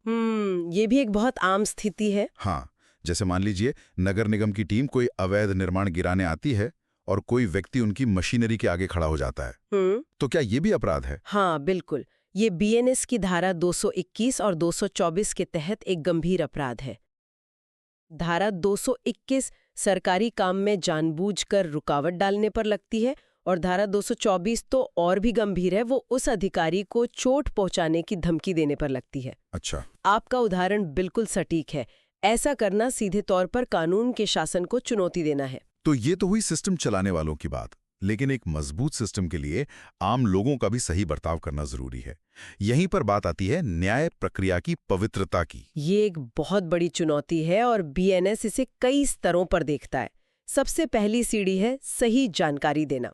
ये भी एक बहुत आम स्थिति है। हाँ, जैसे मान लीजिए नगर निगम की टीम कोई अवैध निर्माण गिराने आती है और कोई व्यक्ति उनकी मशीनरी के आगे खड़ा हो जाता है, तो क्या ये भी अपराध है? हाँ बिल्कुल। ये बीएनएस की धारा 221 और 224 के तहत एक गंभीर अपराध है। धारा 221 सरकारी काम में जानबूझकर रुकावट डालने पर लगती है और धारा 224 तो और भी गंभीर है, वो उस अधिकारी को चोट पहुंचाने की धमकी देने पर लगती है। अच्छा। आपका उदाहरण बिल्कुल सटीक है। ऐसा करना सीधे तौर पर कानून के शासन को चुनौती देना है। तो ये तो हुई सिस्टम चलाने वालों की बात, लेकिन एक मजबूत सिस्टम के लिए आम लोगों का भी सही बर्ताव करना जरूरी है। यहीं पर बात आती है न्याय प्रक्रिया की पवित्रता की। ये एक बहुत बड़ी चुनौती है और बीएनएस इसे कई स्तरों पर देखता है। सबसे पहली सीढ़ी है सही जानकारी देना।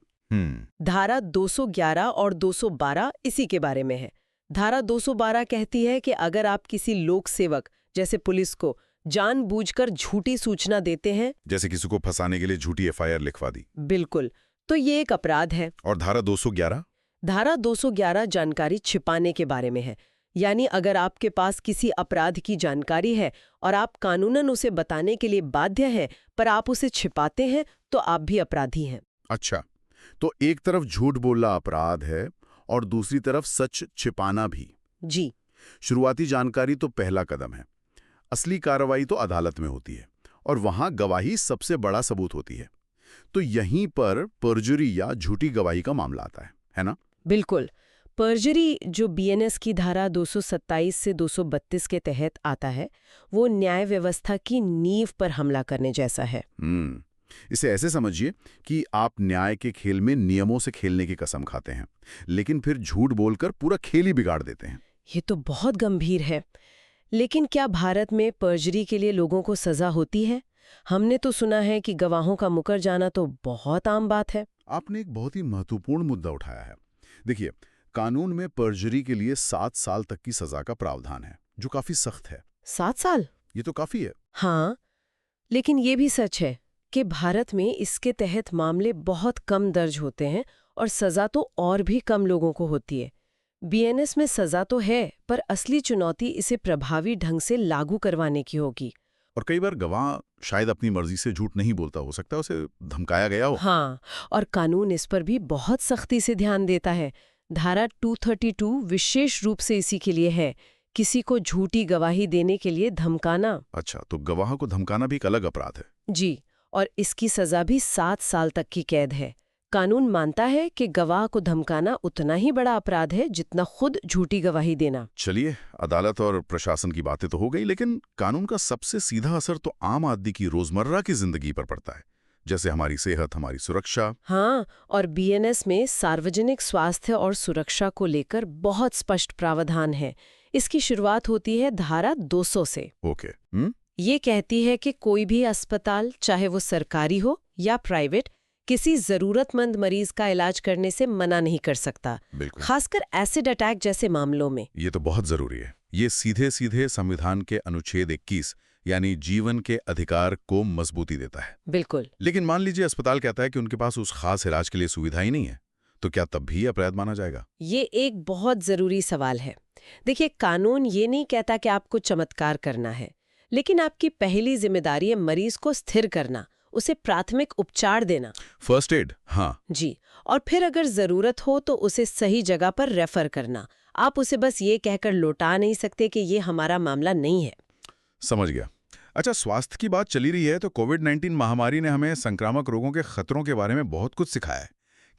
धारा 211 और 212 इसी के बारे में है। धारा 212 कहती है कि अगर आप किसी लोक सेवक जैसे पुलिस को जानबूझकर झूठी सूचना देते हैं, जैसे किसी को फंसाने के लिए झूठी एफआईआर लिखवा दी, बिल्कुल, तो ये एक अपराध है। और धारा 211? धारा 211 जानकारी छिपाने के बारे में है। यानी अगर आपके पास किसी अपराध की जानकारी है और आप कानूनन उसे बताने के लिए बाध्य हैं, पर आप उसे छिपाते हैं, तो आप भी अपराधी हैं। अच्छा, तो एक तरफ झूठ बोलना अपराध है और दूसरी तरफ सच छिपाना भी। जी। शुरुआती जानकारी तो पहला कदम है। असली कार्रवाई तो अदालत में होती है और वहां गवाही सबसे बड़ा सबूत होती है। तो यहीं पर पर्जुरी या झूठी गवाही का मामला आता है ना? बिल्कुल। पर्जरी जो बीएनएस की धारा 227 से 232 के तहत आता है, वो न्याय व्यवस्था की नींव पर हमला करने जैसा है। इसे ऐसे समझिए कि आप न्याय के खेल में नियमों से खेलने की कसम खाते हैं, लेकिन फिर झूठ बोलकर पूरा खेल ही बिगाड़ देते हैं। ये तो बहुत गंभीर है। लेकिन क्या भारत में पर्जरी के लिए लोगों को सजा होती है? हमने तो सुना है कि गवाहों का मुकर जाना तो बहुत आम बात है। आपने एक बहुत ही महत्वपूर्ण मुद्दा उठाया है। देखिए, कानून में पर्जरी के लिए 7 साल तक की सजा का प्रावधान है, जो काफी सख्त है। 7 साल? ये तो काफी है। हाँ, लेकिन ये भी सच है कि भारत में इसके तहत मामले बहुत कम दर्ज होते हैं और सजा तो और भी कम लोगों को होती है। बीएनएस में सजा तो है, पर असली चुनौती इसे प्रभावी ढंग से लागू करवाने की होगी। और कई बार गवाह शायद अपनी मर्जी से झूठ नहीं बोलता, हो सकता है उसे धमकाया गया हो। हाँ, और कानून इस पर भी बहुत सख्ती से ध्यान देता है। धारा 232 विशेष रूप से इसी के लिए है, किसी को झूठी गवाही देने के लिए धमकाना। अच्छा, तो गवाह को धमकाना भी एक अलग अपराध है। जी, और इसकी सजा भी 7 साल तक की कैद है। कानून मानता है कि गवाह को धमकाना उतना ही बड़ा अपराध है जितना खुद झूठी गवाही देना। चलिए, अदालत और प्रशासन की बातें तो हो गई, लेकिन कानून का सबसे सीधा असर तो आम आदमी की रोजमर्रा की जिंदगी पर पड़ता है, जैसे हमारी सेहत, हमारी सुरक्षा। हाँ, और बीएनएस में सार्वजनिक स्वास्थ्य और सुरक्षा को लेकर बहुत स्पष्ट प्रावधान है। इसकी शुरुआत होती है धारा 200 से। ओके। ये कहती है कि कोई भी अस्पताल, चाहे वो सरकारी हो या प्राइवेट, किसी जरूरतमंद मरीज का इलाज करने से मना नहीं कर सकता, खासकर एसिड अटैक जैसे मामलों में। ये तो बहुत जरूरी है। ये सीधे सीधे संविधान के अनुच्छेद 21 यानी जीवन के अधिकार को मजबूती देता है। बिल्कुल। लेकिन मान लीजिए अस्पताल कहता है कि उनके पास उस खास इलाज के लिए सुविधा ही नहीं है, तो क्या तब भी अपराध माना जाएगा? ये एक बहुत जरूरी सवाल है। देखिए, कानून ये नहीं कहता कि आपको चमत्कार करना है, लेकिन आपकी पहली जिम्मेदारी है मरीज को स्थिर करना, उसे प्राथमिक उपचार देना, फर्स्ट एड। हाँ जी, और फिर अगर जरूरत हो तो उसे सही जगह पर रेफर करना। आप उसे बस ये कहकर लौटा नहीं सकते कि ये हमारा मामला नहीं है। समझ गया। अच्छा, स्वास्थ्य की बात चली रही है तो कोविड-19 महामारी ने हमें संक्रामक रोगों के खतरों के बारे में बहुत कुछ सिखाया है।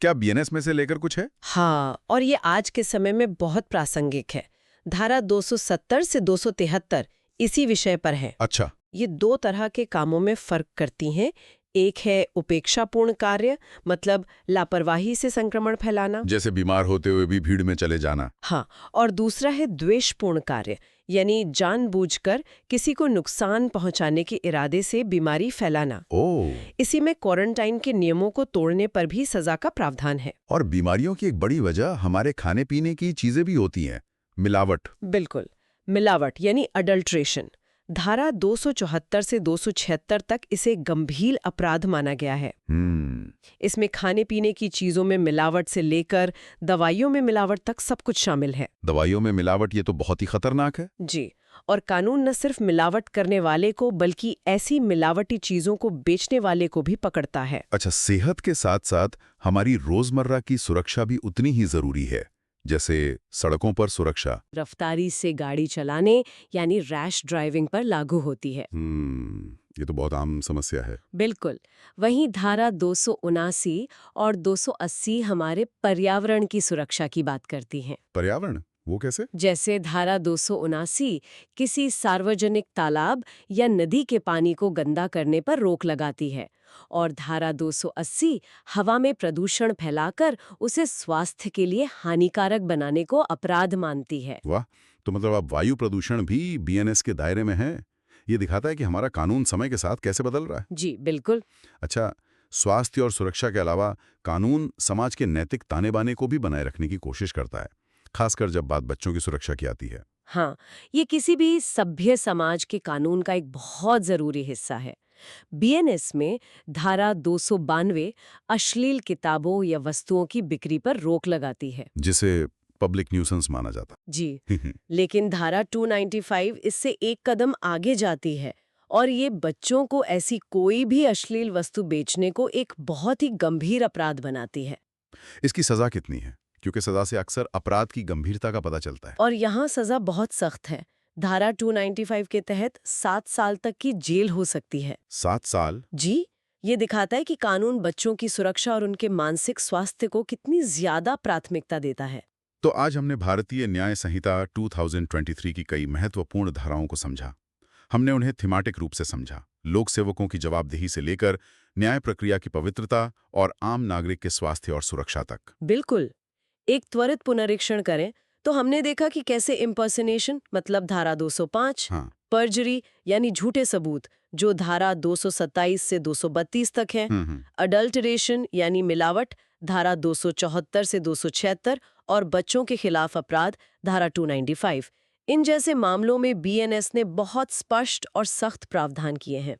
क्या बीएनएस में से लेकर कुछ है? हाँ, और ये आज के समय में बहुत प्रासंगिक है। धारा 270 से 273 इसी विषय पर है। अच्छा। ये 2 तरह के कामों में फर्क करती हैं। एक है उपेक्षापूर्ण कार्य, मतलब लापरवाही से संक्रमण फैलाना, जैसे बीमार होते हुए भी भीड़ में चले जाना। हाँ, और दूसरा है द्वेषपूर्ण कार्य, यानी जानबूझकर किसी को नुकसान पहुंचाने के इरादे से बीमारी फैलाना। इसी में क्वारंटाइन के नियमों को तोड़ने पर भी सजा का प्रावधान है। और बीमारियों की एक बड़ी वजह हमारे खाने पीने की चीजें भी होती हैं, मिलावट। बिल्कुल, मिलावट यानी अडल्ट्रेशन। धारा 274 से 276 तक इसे गंभीर अपराध माना गया है। इसमें खाने पीने की चीजों में मिलावट से लेकर दवाइयों में मिलावट तक सब कुछ शामिल है। दवाइयों में मिलावट, ये तो बहुत ही खतरनाक है। जी, और कानून न सिर्फ मिलावट करने वाले को बल्कि ऐसी मिलावटी चीजों को बेचने वाले को भी पकड़ता है। अच्छा, सेहत के साथ साथ हमारी रोजमर्रा की सुरक्षा भी उतनी ही जरूरी है, जैसे सड़कों पर सुरक्षा। रफ्तारी से गाड़ी चलाने यानी रैश ड्राइविंग पर लागू होती है। ये तो बहुत आम समस्या है। बिल्कुल। वहीं धारा 279 और 280 हमारे पर्यावरण की सुरक्षा की बात करती हैं। पर्यावरण? वो कैसे? जैसे धारा 279 किसी सार्वजनिक तालाब या नदी के पानी को गंदा करने पर रोक लगाती है, और धारा 280 हवा में प्रदूषण फैलाकर उसे स्वास्थ्य के लिए हानिकारक बनाने को अपराध मानती है। वाह, तो मतलब अब वायु प्रदूषण भी बीएनएस के दायरे में है। ये दिखाता है कि हमारा कानून समय के साथ कैसे बदल रहा है। जी बिल्कुल। अच्छा, स्वास्थ्य और सुरक्षा के अलावा कानून समाज के नैतिक ताने बाने को भी बनाए रखने की कोशिश करता है, खासकर जब बात बच्चों की सुरक्षा की आती है। हाँ, ये किसी भी सभ्य समाज के कानून का एक बहुत जरूरी हिस्सा है। बीएनएस में धारा 292 अश्लील किताबों या वस्तुओं की बिक्री पर रोक लगाती है, जिसे पब्लिक न्यूसेंस माना जाता। जी। लेकिन धारा 295 इससे एक कदम आगे जाती है और ये बच्चों को ऐसी कोई भी अश्लील वस्तु बेचने को एक बहुत ही गंभीर अपराध बनाती है। इसकी सजा कितनी है? क्योंकि सजा से अक्सर अपराध की गंभीरता का पता चलता है। और यहाँ सजा बहुत सख्त है। धारा 295 के तहत 7 साल तक की जेल हो सकती है। 7 साल? जी, ये दिखाता है कि कानून बच्चों की सुरक्षा और उनके मानसिक स्वास्थ्य को कितनी ज्यादा प्राथमिकता देता है। तो आज हमने भारतीय न्याय संहिता 2023 की कई महत्वपूर्ण धाराओं को समझा। हमने उन्हें थीमेटिक रूप से समझा, लोक सेवकों की जवाबदेही से लेकर न्याय प्रक्रिया की पवित्रता और आम नागरिक के स्वास्थ्य और सुरक्षा तक। बिल्कुल। एक त्वरित पुनरीक्षण करें तो हमने देखा कि कैसे इम्पर्सनेशन मतलब धारा 205, हाँ। पर्जरी यानी झूठे सबूत जो धारा 227 से 232 तक है, अडल्टरेशन यानी मिलावट धारा 274 से 276 और बच्चों के खिलाफ अपराध धारा 295, इन जैसे मामलों में बीएनएस ने बहुत स्पष्ट और सख्त प्रावधान किए हैं।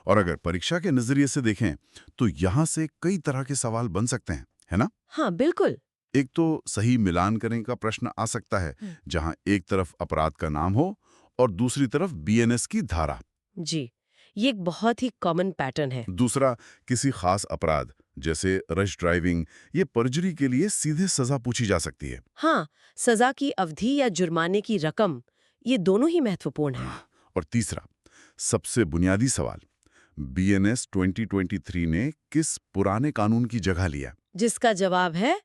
और अगर परीक्षा के नजरिए से देखें तो यहाँ से कई तरह के सवाल बन सकते हैं, है ना? हाँ बिल्कुल। एक तो सही मिलान करने का प्रश्न आ सकता है, जहां एक तरफ अपराध का नाम हो और दूसरी तरफ बीएनएस की धारा। जी, ये एक बहुत ही कॉमन पैटर्न है। दूसरा, किसी खास अपराध जैसे रश ड्राइविंग, ये पर्जरी के लिए सीधे सजा पूछी जा सकती है। हाँ, सजा की अवधि या जुर्माने की रकम, ये दोनों ही महत्वपूर्ण हैं। और तीसरा, सबसे बुनियादी सवाल, बीएनएस 2023 ने किस पुराने कानून की जगह लिया? जिसका जवाब है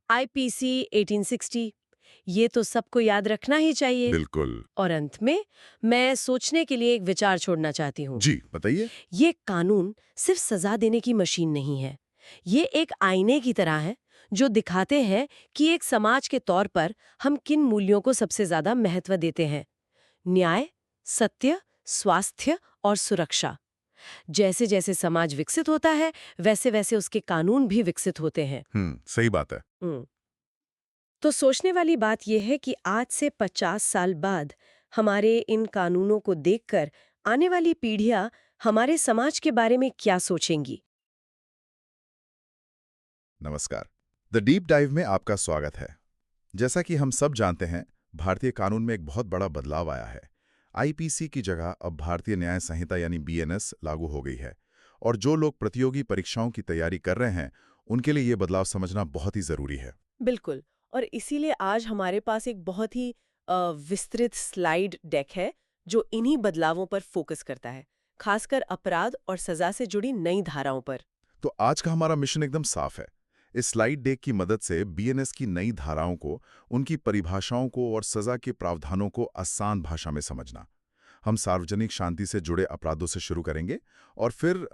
आईपीसी 1860। ये तो सबको याद रखना ही चाहिए। बिल्कुल। और अंत में मैं सोचने के लिए एक विचार छोड़ना चाहती हूँ। जी बताइए। ये कानून सिर्फ सजा देने की मशीन नहीं है, ये एक आईने की तरह है जो दिखाते हैं कि एक समाज के तौर पर हम किन मूल्यों को सबसे ज्यादा महत्व देते हैं। न्याय, सत्य, स्वास्थ्य और सुरक्षा। जैसे जैसे समाज विकसित होता है वैसे वैसे उसके कानून भी विकसित होते हैं। सही बात है। तो सोचने वाली बात यह है कि आज से 50 साल बाद हमारे इन कानूनों को देखकर आने वाली पीढ़ियां हमारे समाज के बारे में क्या सोचेंगी। नमस्कार, द डीप डाइव में आपका स्वागत है। जैसा कि हम सब जानते हैं, भारतीय कानून में एक बहुत बड़ा बदलाव आया है। आईपीसी की जगह अब भारतीय न्याय संहिता यानी बीएनएस लागू हो गई है, और जो लोग प्रतियोगी परीक्षाओं की तैयारी कर रहे हैं उनके लिए ये बदलाव समझना बहुत ही जरूरी है। बिल्कुल, और इसीलिए आज हमारे पास एक बहुत ही विस्तृत स्लाइड डेक है जो इन्हीं बदलावों पर फोकस करता है, खासकर अपराध और सजा से जुड़ी नई धाराओं पर। तो आज का हमारा मिशन एकदम साफ है, इस स्लाइड डेक की मदद से बीएनएस की नई धाराओं को, उनकी परिभाषाओं को और सजा के प्रावधानों को आसान भाषा में समझना। हम सार्वजनिक शांति से जुड़े अपराधों से शुरू करेंगे और फिर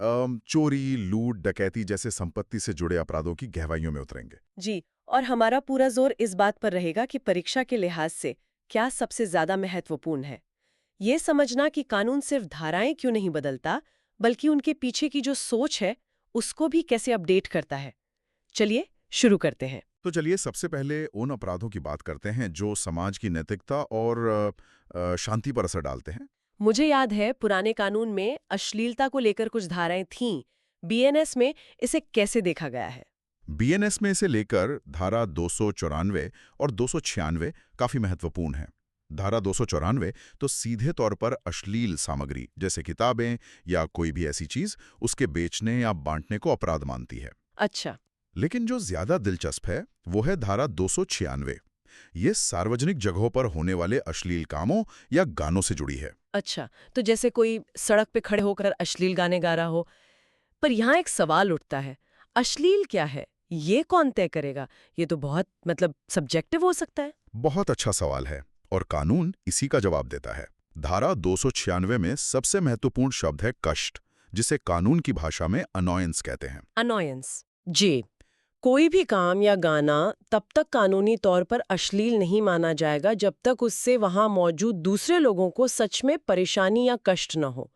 चोरी, लूट, डकैती जैसे संपत्ति से जुड़े अपराधों की गहराइयों में उतरेंगे। जी, और हमारा पूरा जोर इस बात पर रहेगा कि परीक्षा के लिहाज से क्या सबसे ज्यादा महत्वपूर्ण है। ये समझना कि कानून सिर्फ धाराएं क्यों नहीं बदलता, बल्कि उनके पीछे की जो सोच है उसको भी कैसे अपडेट करता है। चलिए शुरू करते हैं। तो चलिए सबसे पहले उन अपराधों की बात करते हैं जो समाज की नैतिकता और शांति पर असर डालते हैं। मुझे याद है पुराने कानून में अश्लीलता को लेकर कुछ धाराएं थीं। बीएनएस में इसे कैसे देखा गया है? बीएनएस में इसे लेकर धारा 294 और 296 काफी महत्वपूर्ण है। धारा 294 तो सीधे तौर पर अश्लील सामग्री जैसे किताबें या कोई भी ऐसी चीज उसके बेचने या बांटने को अपराध मानती है। अच्छा। लेकिन जो ज्यादा दिलचस्प है वो है धारा 296। ये सार्वजनिक जगहों पर होने वाले अश्लील कामों या गानों से जुड़ी है। अच्छा, तो जैसे कोई सड़क पे खड़े होकर अश्लील गाने गा रहा हो। पर यहाँ एक सवाल उठता है, अश्लील क्या है? ये कौन तय करेगा? ये तो बहुत सब्जेक्टिव हो सकता है। बहुत अच्छा सवाल है और कानून इसी का जवाब देता है। धारा 296 में सबसे महत्वपूर्ण शब्द है कष्ट, जिसे कानून की भाषा में अनॉयंस कहते हैं। अनॉयंस, जी। कोई भी काम या गाना तब तक कानूनी तौर पर अश्लील नहीं माना जाएगा जब तक उससे वहां मौजूद दूसरे लोगों को सच में परेशानी या कष्ट न हो।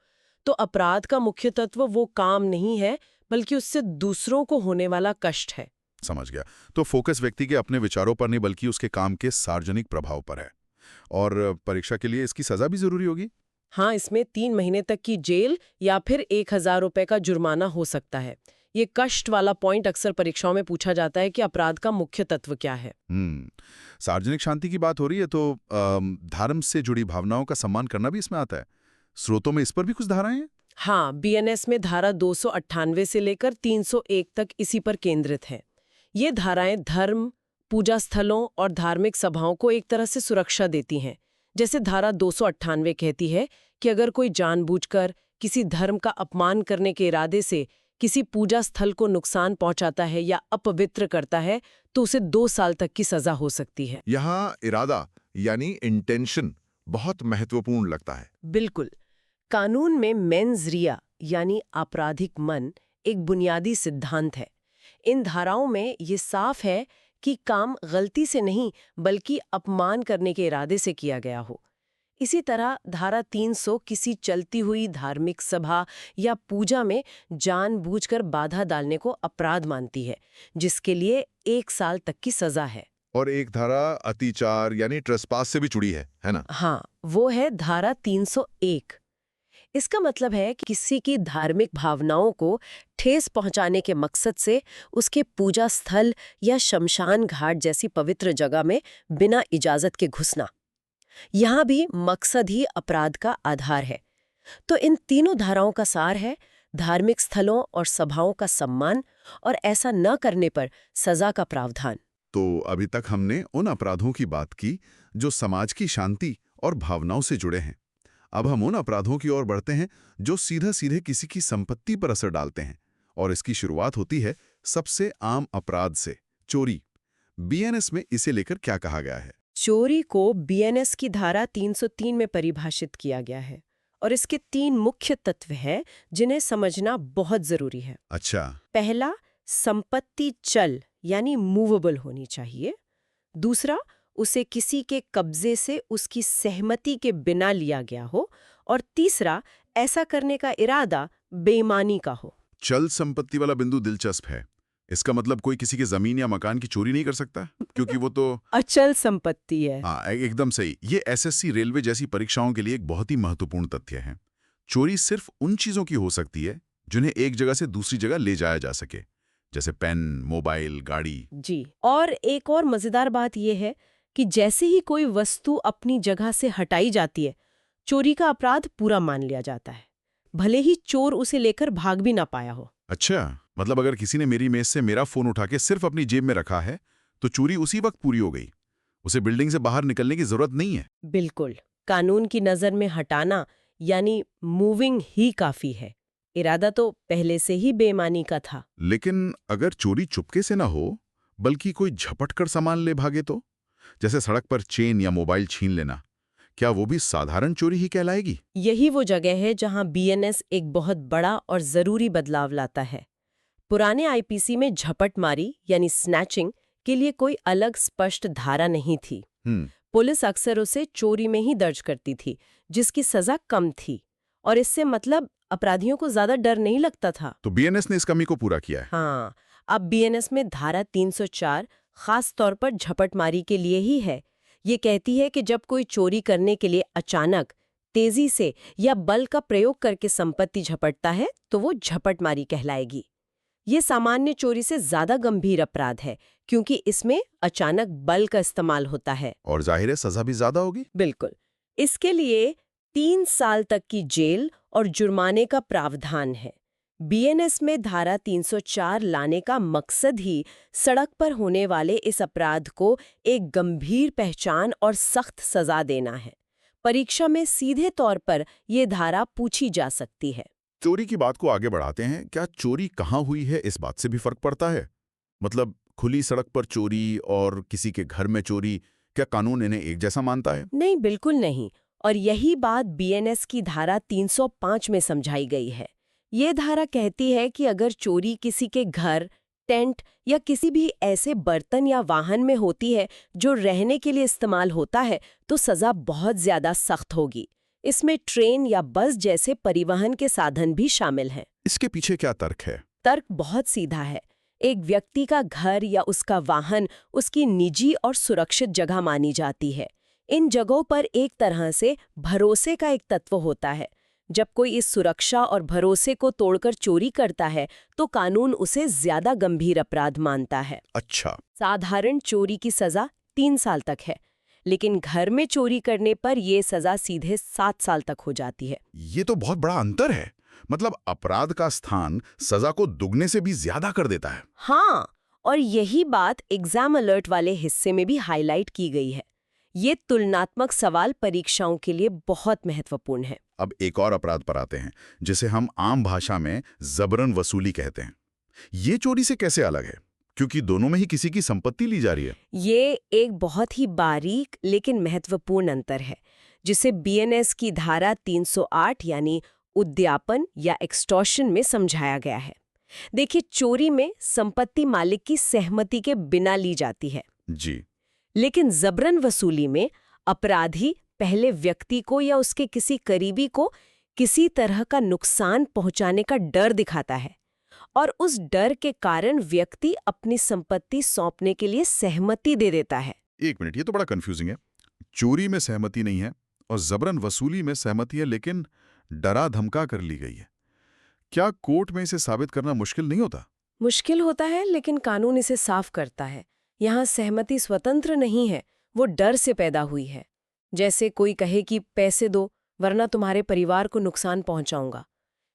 तो अपराध का मुख्य तत्व वो काम नहीं है, बल्कि उससे दूसरों को होने वाला कष्ट है। समझ गया। तो फोकस व्यक्ति के अपने विचारों पर नहीं बल्कि उसके काम के सार्वजनिक प्रभाव पर है। और परीक्षा के लिए इसकी सजा भी जरूरी होगी? हाँ, इसमें 3 महीने तक की जेल या फिर 1,000 रुपए का जुर्माना हो सकता है। ये कष्ट वाला पॉइंट अक्सर परीक्षाओं में पूछा जाता है कि अपराध का मुख्य तत्व क्या है। सार्वजनिक शांति की बात हो रही है तो धर्म से जुड़ी भावनाओं का सम्मान करना भी इसमें आता है। स्रोतों में इस पर भी कुछ धाराएं हैं? हाँ, बीएनएस में धारा 298 से लेकर 301 तक इसी पर केंद्रित है। ये धाराएं धर्म, पूजा स्थलों और धार्मिक सभाओं को एक तरह से सुरक्षा देती हैं। जैसे धारा 298 कहती है कि अगर कोई जानबूझकर किसी धर्म का अपमान करने के इरादे से किसी पूजा स्थल को नुकसान पहुंचाता है या अपवित्र करता है तो उसे 2 साल तक की सजा हो सकती है। यहाँ इरादा यानी इंटेंशन बहुत महत्वपूर्ण लगता है। बिल्कुल। कानून में मेंस रिया यानी आपराधिक मन एक बुनियादी सिद्धांत है। इन धाराओं में ये साफ है कि काम गलती से नहीं बल्कि अपमान करने के इरादे से किया गया हो। इसी तरह धारा 300 किसी चलती हुई धार्मिक सभा या पूजा में जानबूझकर बाधा डालने को अपराध मानती है, जिसके लिए 1 साल तक की सजा है। और एक धारा अतिचार यानी ट्रेसपास से भी जुड़ी है ना? हाँ, वो है धारा 301। इसका मतलब है कि किसी की धार्मिक भावनाओं को ठेस पहुंचाने के मकसद से उसके पूजा स्थल या शमशान घाट जैसी पवित्र जगह में बिना इजाजत के घुसना। यहाँ भी मकसद ही अपराध का आधार है। तो इन तीनों धाराओं का सार है धार्मिक स्थलों और सभाओं का सम्मान और ऐसा न करने पर सजा का प्रावधान। तो अभी तक हमने उन अपराधों की बात की जो समाज की शांति और भावनाओं से जुड़े हैं। अब हम उन अपराधों की ओर बढ़ते हैं जो सीधे किसी की संपत्ति पर असर डालते हैं। और इसकी शुरुआत होती है सबसे आम अपराध से, चोरी। बीएनएस में इसे लेकर क्या कहा गया है? चोरी को बीएनएस की धारा 303 में परिभाषित किया गया है और इसके 3 मुख्य तत्व हैं जिन्हें समझना बहुत जरूरी है। अच्छा। पहला, संपत्ति चल यानी मूवेबल होनी चाहिए। दूसरा, उसे किसी के कब्जे से उसकी सहमति के बिना लिया गया हो। और तीसरा, ऐसा करने का इरादा बेईमानी का हो। चल संपत्ति वाला बिंदु दिलचस्प है। इसका मतलब कोई किसी के जमीन या मकान की चोरी नहीं कर सकता, क्योंकि वो तो अचल संपत्ति है। हाँ, एकदम सही। ये एसएससी, रेलवे जैसी परीक्षाओं के लिए एक बहुत ही महत्वपूर्ण तथ्य है। चोरी सिर्फ उन चीजों की हो सकती है जिन्हें एक जगह से दूसरी जगह ले जाया जा सके, जैसे पेन, मोबाइल, गाड़ी। जी। और एक और मजेदार बात यह है कि जैसे ही कोई वस्तु अपनी जगह से हटाई जाती है, चोरी का अपराध पूरा मान लिया जाता है, भले ही चोर उसे लेकर भाग भी ना पाया हो। अच्छा, मतलब अगर किसी ने मेरी मेज से मेरा फोन उठा के सिर्फ अपनी जेब में रखा है तो चोरी उसी वक्त पूरी हो गई, उसे बिल्डिंग से बाहर निकलने की जरूरत नहीं है। बिल्कुल। कानून की नजर में हटाना यानी मूविंग ही काफी है। इरादा तो पहले से ही बेईमानी का था। लेकिन अगर चोरी चुपके से ना हो बल्कि कोई झपट कर सामान ले भागे तो, जैसे सड़क पर चेन या मोबाइल छीन लेना, क्या वो भी साधारण चोरी ही कहलाएगी? यही वो जगह है जहां बीएनएस एक बहुत बड़ा और जरूरी बदलाव लाता है। पुराने आईपीसी में झपटमारी यानी स्नैचिंग के लिए कोई अलग स्पष्ट धारा नहीं थी। पुलिस अक्सर उसे चोरी में ही दर्ज करती थी, जिसकी सजा कम थी और इससे मतलब अपराधियों को ज्यादा डर नहीं लगता था। तो बीएनएस ने इस कमी को पूरा किया है। हाँ, अब बीएनएस में धारा 304 खास तौर पर झपटमारी के लिए ही है। ये कहती है कि जब कोई चोरी करने के लिए अचानक, तेजी से या बल का प्रयोग करके संपत्ति झपटता है तो वो झपटमारी कहलाएगी। ये सामान्य चोरी से ज्यादा गंभीर अपराध है क्योंकि इसमें अचानक बल का इस्तेमाल होता है। और जाहिर है सजा भी ज्यादा होगी। बिल्कुल। इसके लिए 3 साल तक की जेल और जुर्माने का प्रावधान है। बीएनएस में धारा 304 लाने का मकसद ही सड़क पर होने वाले इस अपराध को एक गंभीर पहचान और सख्त सजा देना है। परीक्षा में सीधे तौर पर यह धारा पूछी जा सकती है। चोरी की बात को आगे बढ़ाते हैं। क्या चोरी कहाँ हुई है इस बात से भी फर्क पड़ता है? मतलब खुली सड़क पर चोरी और किसी के घर में चोरी, क्या कानून इन्हें एक जैसा मानता है? नहीं, बिल्कुल नहीं। और यही बात बीएनएस की धारा 305 में समझाई गई है। ये धारा कहती है कि अगर चोरी किसी के घर, टेंट या किसी भी ऐसे बर्तन या वाहन में होती है जो रहने के लिए इस्तेमाल होता है, तो सजा बहुत ज्यादा सख्त होगी। इसमें ट्रेन या बस जैसे परिवहन के साधन भी शामिल हैं। इसके पीछे क्या तर्क है? तर्क बहुत सीधा है। एक व्यक्ति का घर या उसका वाहन उसकी निजी और सुरक्षित जगह मानी जाती है। इन जगहों पर एक तरह से भरोसे का एक तत्व होता है। जब कोई इस सुरक्षा और भरोसे को तोड़कर चोरी करता है तो कानून उसे ज्यादा गंभीर अपराध मानता है। अच्छा। साधारण चोरी की सजा 3 साल तक है, लेकिन घर में चोरी करने पर यह सजा सीधे 7 साल तक हो जाती है। ये तो बहुत बड़ा अंतर है। मतलब अपराध का स्थान सजा को दुगने से भी ज्यादा कर देता है। हाँ, और यही बात एग्जाम अलर्ट वाले हिस्से में भी हाईलाइट की गई है। ये तुलनात्मक सवाल परीक्षाओं के लिए बहुत महत्वपूर्ण है। अब एक और अपराध पर आते हैं, जिसे हम आम भाषा में जबरन वसूली कहते हैं। ये चोरी से कैसे अलग है, क्योंकि दोनों में ही किसी की संपत्ति ली जा रही है? ये एक बहुत ही बारीक लेकिन महत्वपूर्ण अंतर है, जिसे बीएनएस की धारा 308 यानी उद्यापन या एक्सटॉर्शन में समझाया गया है। देखिए, चोरी में संपत्ति मालिक की सहमति के बिना ली जाती है जी, लेकिन जबरन वसूली में अपराधी पहले व्यक्ति को या उसके किसी करीबी को किसी तरह का नुकसान पहुंचाने का डर दिखाता है, और उस डर के कारण व्यक्ति अपनी संपत्ति सौंपने के लिए सहमति दे देता है। एक मिनट, ये तो बड़ा कंफ्यूजिंग है। चोरी में सहमति नहीं है और जबरन वसूली में सहमति है, लेकिन डरा धमका कर ली गई है। क्या कोर्ट में इसे साबित करना मुश्किल नहीं होता? मुश्किल होता है, लेकिन कानून इसे साफ करता है। यहाँ सहमति स्वतंत्र नहीं है, वो डर से पैदा हुई है। जैसे कोई कहे कि पैसे दो वरना तुम्हारे परिवार को नुकसान पहुंचाऊंगा।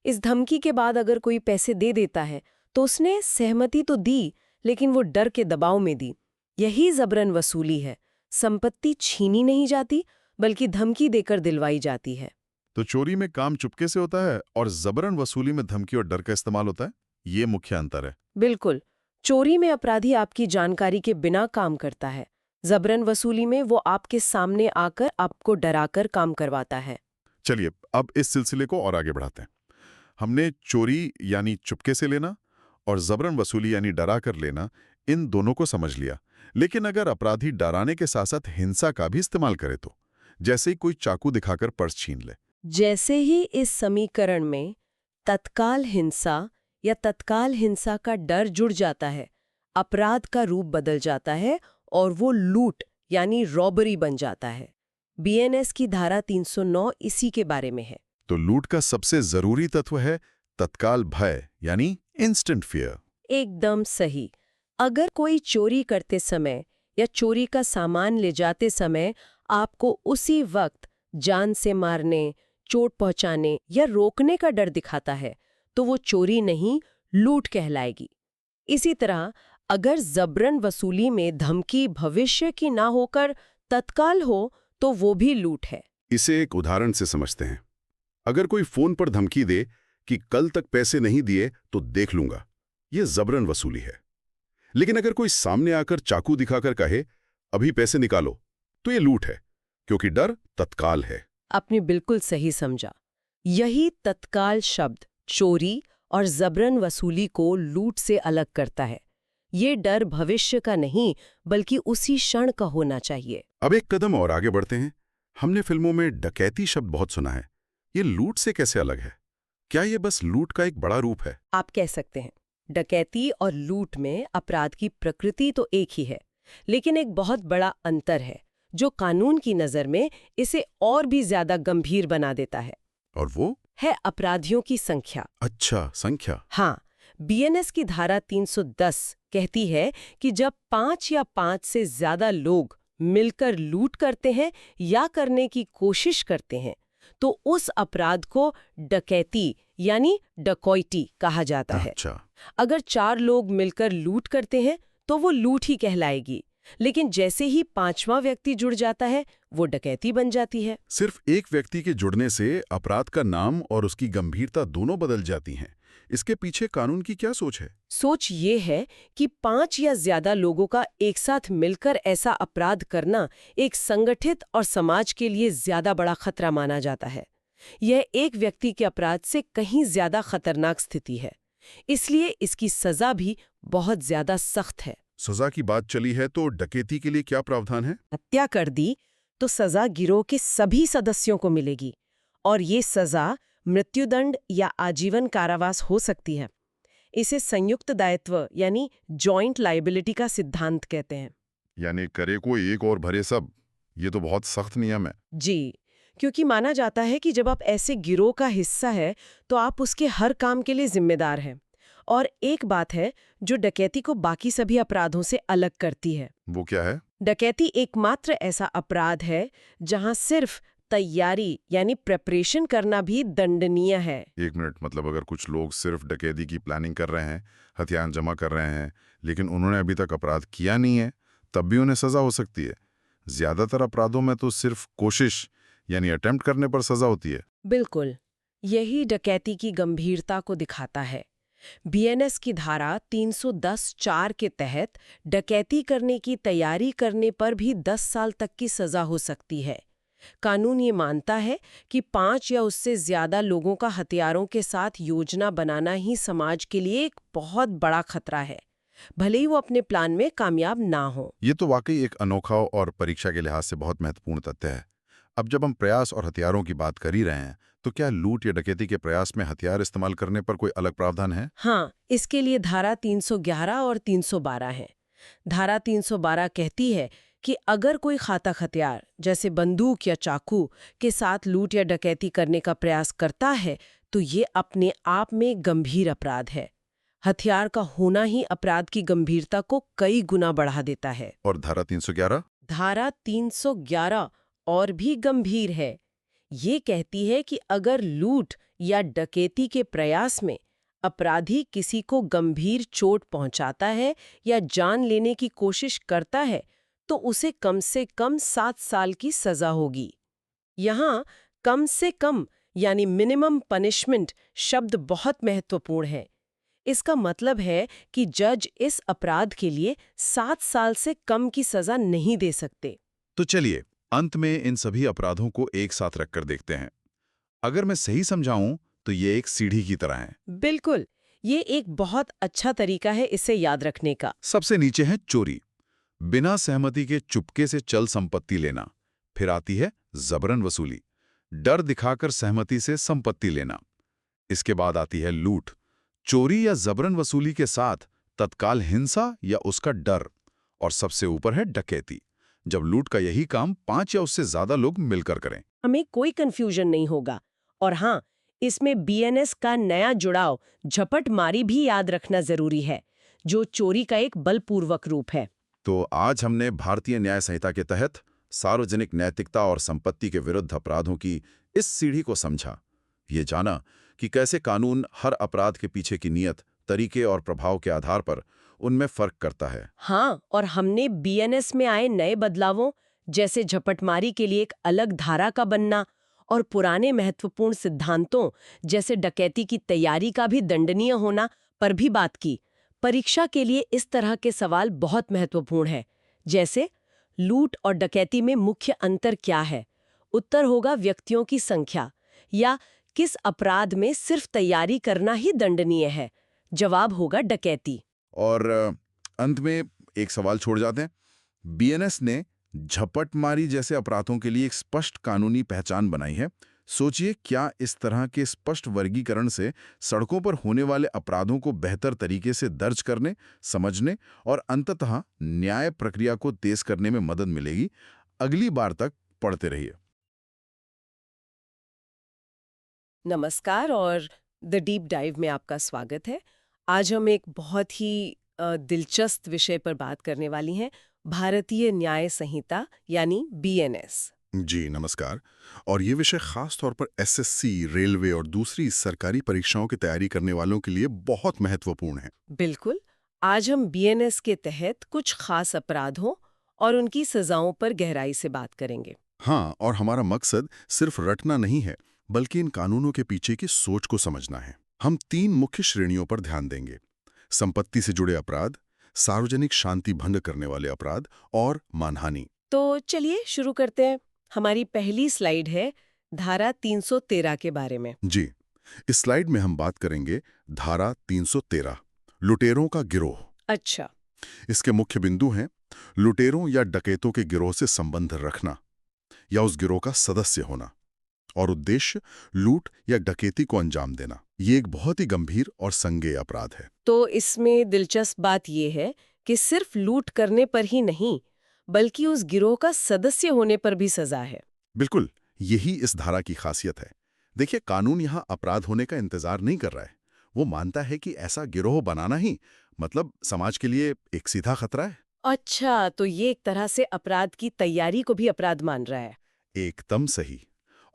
इस धमकी के बाद अगर कोई पैसे दे देता है तो उसने सहमति तो दी, लेकिन वो डर के दबाव में दी। यही जबरन वसूली है। संपत्ति छीनी नहीं जाती, बल्कि धमकी देकर दिलवाई जाती है। तो चोरी में काम चुपके से होता है और जबरन वसूली में धमकी और डर का इस्तेमाल होता है। ये मुख्य अंतर है। बिल्कुल। चोरी में अपराधी आपकी जानकारी के बिना काम करता है। जबरन वसूली में वो आपके सामने आकर आपको डराकर काम करवाता है। चलिए, अब इस सिलसिले को और आगे बढ़ाते हैं। हमने चोरी यानी चुपके से लेना और जबरन वसूली यानी डरा कर लेना, इन दोनों को समझ लिया। लेकिन अगर अपराधी डराने के साथ साथ हिंसा का भी इस्तेमाल करे तो, जैसे ही कोई चाकू दिखाकर पर्स छीन ले। जैसे ही इस समीकरण में तत्काल हिंसा या तत्काल हिंसा का डर जुड़ जाता है, अपराध का रूप बदल जाता है और वो लूट यानी रॉबरी बन जाता है। बीएनएस की धारा 309 इसी के बारे में है। तो लूट का सबसे जरूरी तत्व है तत्काल भय यानी इंस्टेंट फियर। एकदम सही। अगर कोई चोरी करते समय या चोरी का सामान ले जाते समय आपको उसी वक्त जान से मारने, चोट पहुंचाने या रोकने का डर दिखाता है, तो वो चोरी नहीं, लूट कहलाएगी। इसी तरह अगर जबरन वसूली में धमकी भविष्य की ना होकर तत्काल हो, तो वो भी लूट है। इसे एक उदाहरण से समझते हैं। अगर कोई फोन पर धमकी दे कि कल तक पैसे नहीं दिए तो देख लूंगा, ये जबरन वसूली है। लेकिन अगर कोई सामने आकर चाकू दिखाकर कहे अभी पैसे निकालो, तो ये लूट है, क्योंकि डर तत्काल है। आपने बिल्कुल सही समझा। यही तत्काल शब्द चोरी और जबरन वसूली को लूट से अलग करता है। ये डर भविष्य का नहीं, बल्कि उसी क्षण का होना चाहिए। अब एक कदम और आगे बढ़ते हैं। हमने फिल्मों में डकैती शब्द बहुत सुना है। ये लूट से कैसे अलग है? क्या ये बस लूट का एक बड़ा रूप है? आप कह सकते हैं। डकैती और लूट में अपराध की प्रकृति तो एक ही है, लेकिन एक बहुत बड़ा अंतर है जो कानून की नजर में इसे और भी ज्यादा गंभीर बना देता है। और वो है अपराधियों की संख्या। अच्छा, संख्या। हाँ, बीएनएस की धारा 310 कहती है कि जब 5 या 5 से ज्यादा लोग मिलकर लूट करते हैं या करने की कोशिश करते हैं, तो उस अपराध को डकैती यानी डकैती कहा जाता है। अच्छा। अगर 4 लोग मिलकर लूट करते हैं तो वो लूट ही कहलाएगी, लेकिन जैसे ही 5वां व्यक्ति जुड़ जाता है वो डकैती बन जाती है। सिर्फ एक व्यक्ति के जुड़ने से अपराध का नाम और उसकी गंभीरता दोनों बदल जाती हैं। इसके पीछे कानून की क्या सोच है? सोच ये है कि 5 या ज्यादा लोगों का एक साथ मिलकर ऐसा अपराध करना एक संगठित और समाज के लिए ज्यादा बड़ा खतरा माना जाता है। यह एक व्यक्ति के अपराध से कहीं ज्यादा खतरनाक स्थिति है, इसलिए इसकी सजा भी बहुत ज्यादा सख्त है। सजा की बात चली है तो डकैती के लिए क्या प्रावधान है? हत्या कर दी तो सजा गिरोह के सभी सदस्यों को मिलेगी और ये सजा मृत्युदंड या आजीवन कारावास हो सकती है। इसे संयुक्त दायित्व यानी जॉइंट लायबिलिटी का सिद्धांत कहते हैं। यानी करे को एक और भरे सब। ये तो बहुत सख्त नियम है। जी, क्योंकि माना जाता है कि जब आप ऐसे गिरोह का हिस्सा है तो आप उसके हर काम के लिए जिम्मेदार हैं। और एक बात है जो डकैती को बाकी सभी अपराधों से अलग करती है। वो क्या है? डकैती एकमात्र ऐसा अपराध है जहां सिर्फ तैयारी यानी प्रिपरेशन करना भी दंडनीय है। एक मिनट, मतलब अगर कुछ लोग सिर्फ डकैती की प्लानिंग कर रहे हैं, हथियार जमा कर रहे हैं, लेकिन उन्होंने अभी तक अपराध किया नहीं है, तब भी उन्हें सजा हो सकती है। ज्यादातर अपराधों में तो सिर्फ कोशिश यानी अटेम्प्ट करने पर सजा होती है। बिल्कुल, यही डकैती की गंभीरता को दिखाता है। बीएनएस की धारा 310(4) के तहत डकैती करने की तैयारी करने पर भी 10 साल तक की सजा हो सकती है। कानून ये मानता है कि 5 या उससे ज्यादा लोगों का हथियारों के साथ योजना बनाना ही समाज के लिए एक बहुत बड़ा खतरा है, भले ही वो अपने प्लान में कामयाब ना हो। ये तो वाकई एक अनोखा और परीक्षा के लिहाज से बहुत महत्वपूर्ण तथ्य है। अब जब हम प्रयास और हथियारों की बात कर ही रहे हैं, तो क्या लूट या डकैती के प्रयास में हथियार इस्तेमाल करने पर कोई अलग प्रावधान है? हाँ, इसके लिए धारा 311 और 312 है। धारा 312 कहती है कि अगर कोई घातक हथियार जैसे बंदूक या चाकू के साथ लूट या डकैती करने का प्रयास करता है तो ये अपने आप में गंभीर अपराध है। हथियार का होना ही अपराध की गंभीरता को कई गुना बढ़ा देता है। और धारा 311? धारा 311 और भी गंभीर है। ये कहती है कि अगर लूट या डकैती के प्रयास में अपराधी किसी को गंभीर चोट पहुंचाता है या जान लेने की कोशिश करता है तो उसे कम से कम 7 साल की सजा होगी। यहाँ कम से कम यानी मिनिमम पनिशमेंट शब्द बहुत महत्वपूर्ण है। इसका मतलब है कि जज इस अपराध के लिए 7 साल से कम की सजा नहीं दे सकते। तो चलिए अंत में इन सभी अपराधों को एक साथ रखकर देखते हैं। अगर मैं सही समझाऊं तो ये एक सीढ़ी की तरह है। बिल्कुल, ये एक बहुत अच्छा तरीका है इसे याद रखने का। सबसे नीचे है चोरी, बिना सहमति के चुपके से चल संपत्ति लेना। फिर आती है जबरन वसूली, डर दिखाकर सहमति से संपत्ति लेना। इसके बाद आती है लूट, चोरी या जबरन वसूली के साथ तत्काल हिंसा या उसका डर। और सबसे ऊपर है डकैती, जब लूट का यही काम 5 या उससे ज्यादा लोग मिलकर करें। हमें कोई कंफ्यूजन नहीं होगा। और हाँ, इसमें बीएनएस का नया जुड़ाव झपटमारी भी याद रखना जरूरी है, जो चोरी का एक बलपूर्वक रूप है। तो आज हमने भारतीय न्याय संहिता के तहत सार्वजनिक नैतिकता और संपत्ति के विरुद्ध अपराधों की इस सीढ़ी को समझा। ये जाना कि कैसे कानून हर अपराध के पीछे की नीयत, तरीके और प्रभाव के आधार पर उनमें फर्क करता है। हाँ, और हमने बीएनएस में आए नए बदलावों जैसे झपटमारी के लिए एक अलग धारा का बनना और पुराने महत्वपूर्ण सिद्धांतों जैसे डकैती की तैयारी का भी दंडनीय होना पर भी बात की। परीक्षा के लिए इस तरह के सवाल बहुत महत्वपूर्ण है, जैसे लूट और डकैती में मुख्य अंतर क्या है? उत्तर होगा व्यक्तियों की संख्या, या किस अपराध में सिर्फ तैयारी करना ही दंडनीय है? जवाब होगा डकैती। और अंत में एक सवाल छोड़ जाते हैं। बीएनएस ने झपटमारी जैसे अपराधों के लिए एक स्पष्ट कानूनी पहचान बनाई है। सोचिए, क्या इस तरह के स्पष्ट वर्गीकरण से सड़कों पर होने वाले अपराधों को बेहतर तरीके से दर्ज करने, समझने और अंततः न्याय प्रक्रिया को तेज करने में मदद मिलेगी। अगली बार तक पढ़ते रहिए। नमस्कार और द डीप डाइव में आपका स्वागत है। आज हम एक बहुत ही दिलचस्प विषय पर बात करने वाली हैं, भारतीय न्याय संहिता यानी बीएनएस। जी नमस्कार। और ये विषय खास तौर पर एसएससी, रेलवे और दूसरी सरकारी परीक्षाओं की तैयारी करने वालों के लिए बहुत महत्वपूर्ण है। बिल्कुल, आज हम बीएनएस के तहत कुछ खास अपराधों और उनकी सजाओं पर गहराई से बात करेंगे। हाँ, और हमारा मकसद सिर्फ रटना नहीं है, बल्कि इन कानूनों के पीछे की सोच को समझना है। हम 3 मुख्य श्रेणियों पर ध्यान देंगे: संपत्ति से जुड़े अपराध, सार्वजनिक शांति भंग करने वाले अपराध और मानहानि। तो चलिए शुरू करते हैं। हमारी पहली स्लाइड है धारा 313 के बारे में। जी, इस स्लाइड में हम बात करेंगे धारा 313, लुटेरों का गिरोह। अच्छा। इसके मुख्य बिंदु हैं लुटेरों या डकैतों के गिरोह से संबंध रखना या उस गिरोह का सदस्य होना, और उद्देश्य लूट या डकैती को अंजाम देना। ये एक बहुत ही गंभीर और संज्ञेय अपराध है। तो इसमें दिलचस्प बात यह है कि सिर्फ लूट करने पर ही नहीं, बल्कि उस गिरोह का सदस्य होने पर भी सजा है। बिल्कुल, यही इस धारा की खासियत है। देखिए, कानून यहाँ अपराध होने का इंतजार नहीं कर रहा है। वो मानता है कि ऐसा गिरोह बनाना ही मतलब समाज के लिए एक सीधा खतरा है। अच्छा, तो ये एक तरह से अपराध की तैयारी को भी अपराध मान रहा है। एकदम सही।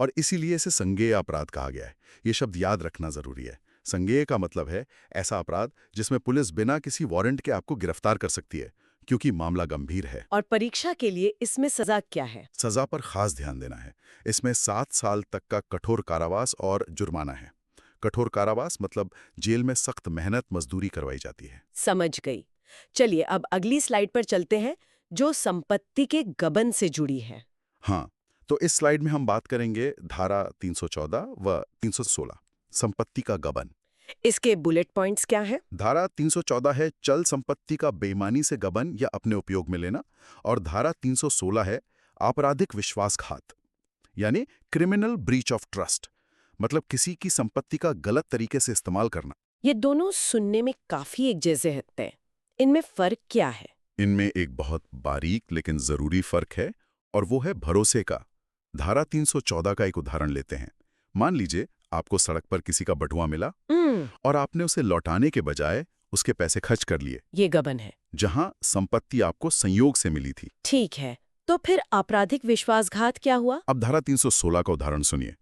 और इसीलिए इसे संज्ञेय अपराध कहा गया है। ये शब्द याद रखना जरूरी है। संज्ञेय का मतलब है ऐसा अपराध जिसमें पुलिस बिना किसी वारंट के आपको गिरफ्तार कर सकती है, क्योंकि मामला गंभीर है। और परीक्षा के लिए इसमें सजा क्या है? सजा पर खास ध्यान देना है। इसमें 7 साल तक का कठोर कारावास और जुर्माना है। कठोर कारावास मतलब जेल में सख्त मेहनत मजदूरी करवाई जाती है। समझ गई। चलिए अब अगली स्लाइड पर चलते हैं, जो संपत्ति के गबन से जुड़ी है। हाँ, तो इस स्लाइड में हम बात करेंगे धारा 314 व 316, संपत्ति का गबन। इसके बुलेट पॉइंट्स क्या है? धारा 314 है चल संपत्ति का बेईमानी से गबन या अपने उपयोग में लेना, और धारा 316 है आपराधिक विश्वासघात, यानी क्रिमिनल ब्रीच ऑफ ट्रस्ट, मतलब किसी की संपत्ति का गलत तरीके से इस्तेमाल करना। ये दोनों सुनने में काफी एक जैसे लगते हैं। इनमें फर्क क्या है? इनमें एक बहुत बारीक लेकिन जरूरी फर्क है, और वो है भरोसे का। धारा 314 का एक उदाहरण लेते हैं। मान लीजिए आपको सड़क पर किसी का बटुआ मिला और आपने उसे लौटाने के बजाय उसके पैसे खर्च कर लिए। ये गबन है। जहां संपत्ति आपको संयोग से मिली थी। ठीक है, तो फिर आपराधिक विश्वासघात क्या हुआ? अब धारा 316 का उदाहरण सुनिए।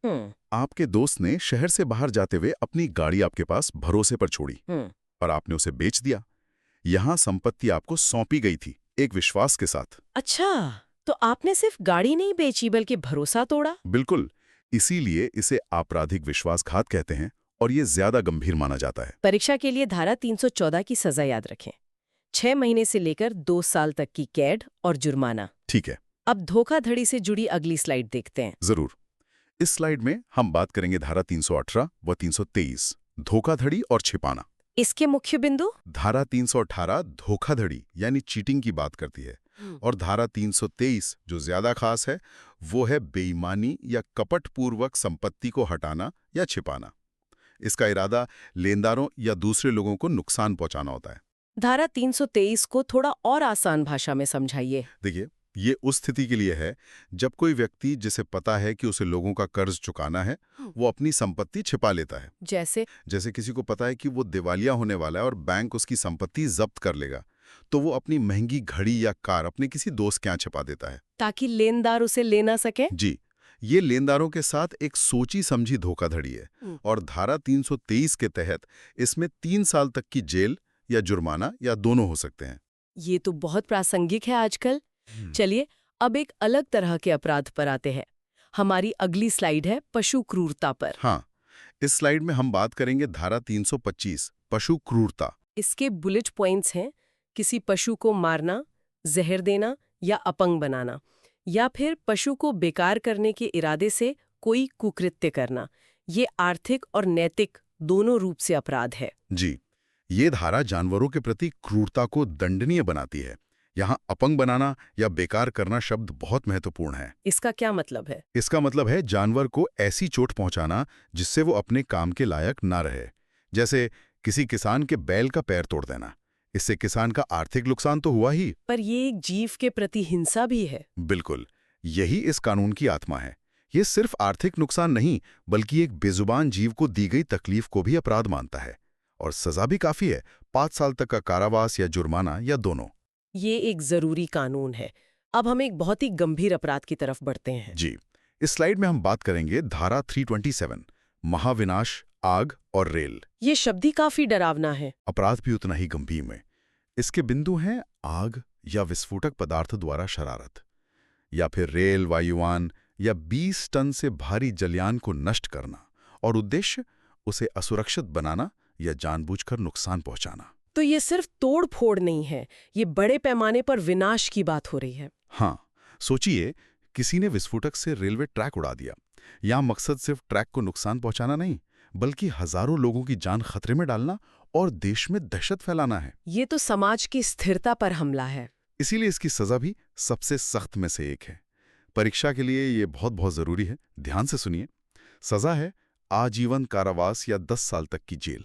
आपके दोस्त ने शहर से बाहर जाते हुए अपनी गाड़ी आपके पास भरोसे पर छोड़ी और आपने उसे बेच दिया। यहां संपत्ति आपको सौंपी गई थी एक विश्वास के साथ। अच्छा, तो आपने सिर्फ गाड़ी नहीं बेची बल्कि भरोसा तोड़ा? बिल्कुल, इसीलिए इसे आपराधिक विश्वासघात कहते हैं और ये ज्यादा गंभीर माना जाता है। परीक्षा के लिए धारा 314 की सजा याद रखें, 6 महीने से लेकर 2 साल तक की कैद और जुर्माना। ठीक है, अब धोखाधड़ी से जुड़ी अगली स्लाइड देखते हैं। जरूर। इस स्लाइड में हम बात करेंगे धारा 318 व 323, धोखाधड़ी और छिपाना। इसके मुख्य बिंदु? धारा 318 धोखाधड़ी यानी चीटिंग की बात करती है, और धारा 323 जो ज्यादा खास है वो है बेईमानी या कपटपूर्वक संपत्ति को हटाना या छिपाना। इसका इरादा लेनदारों या दूसरे लोगों को नुकसान पहुंचाना होता है। धारा 323 को थोड़ा और आसान भाषा में समझाइए। देखिए, ये उस स्थिति के लिए है जब कोई व्यक्ति जिसे पता है कि उसे लोगों का कर्ज चुकाना है, वो अपनी संपत्ति छिपा लेता है। जैसे किसी को पता है कि वो दिवालिया होने वाला है और बैंक उसकी संपत्ति जब्त कर लेगा, तो वो अपनी महंगी घड़ी या कार अपने किसी दोस्त के यहाँ छिपा देता है, ताकि लेनदार उसे ले ना सके। जी, ये लेनदारों के साथ एक सोची समझी धोखाधड़ी है, और धारा 323 के तहत इसमें 3 साल तक की जेल या जुर्माना या दोनों हो सकते हैं। ये तो बहुत प्रासंगिक है आजकल। चलिए अब एक अलग तरह के अपराध पर आते हैं। हमारी अगली स्लाइड है पशु क्रूरता पर। हाँ, इस स्लाइड में हम बात करेंगे धारा 325, पशु क्रूरता। इसके बुलेट पॉइंट्स हैं किसी पशु को मारना, जहर देना या अपंग बनाना, या फिर पशु को बेकार करने के इरादे से कोई कुकृत्य करना। ये आर्थिक और नैतिक दोनों रूप से अपराध है। जी, ये धारा जानवरों के प्रति क्रूरता को दंडनीय बनाती है। यहाँ अपंग बनाना या बेकार करना शब्द बहुत महत्वपूर्ण है। इसका क्या मतलब है? इसका मतलब है जानवर को ऐसी चोट पहुंचाना जिससे वो अपने काम के लायक ना रहे। जैसे किसी किसान के बैल का पैर तोड़ देना। इससे किसान का आर्थिक नुकसान तो हुआ ही, पर ये एक जीव के प्रति हिंसा भी है। बिल्कुल, यही इस कानून की आत्मा है। ये सिर्फ आर्थिक नुकसान नहीं, बल्कि एक बेजुबान जीव को दी गई तकलीफ को भी अपराध मानता है। और सजा भी काफी है, 5 साल तक का कारावास या जुर्माना या दोनों। ये एक जरूरी कानून है। अब हम एक बहुत ही गंभीर अपराध की तरफ बढ़ते हैं। जी, इस स्लाइड में हम बात करेंगे धारा 327, महाविनाश, आग और रेल। ये शब्द ही काफी डरावना है। अपराध भी उतना ही गंभीर में। इसके बिंदु हैं आग या विस्फोटक पदार्थ द्वारा शरारत, या फिर रेल, वायुयान या 20 टन से भारी जलयान को नष्ट करना, और उद्देश्य उसे असुरक्षित बनाना या जानबूझकर नुकसान पहुंचाना। तो ये सिर्फ तोड़ फोड़ नहीं है, ये बड़े पैमाने पर विनाश की बात हो रही है। हाँ, सोचिए किसी ने विस्फोटक से रेलवे ट्रैक उड़ा दिया। यहाँ मकसद सिर्फ ट्रैक को नुकसान पहुंचाना नहीं, बल्कि हजारों लोगों की जान खतरे में डालना और देश में दहशत फैलाना है। ये तो समाज की स्थिरता पर हमला है। इसीलिए इसकी सजा भी सबसे सख्त में से एक है। परीक्षा के लिए ये बहुत जरूरी है। ध्यान से सुनिए। सजा है आजीवन कारावास या 10 साल तक की जेल।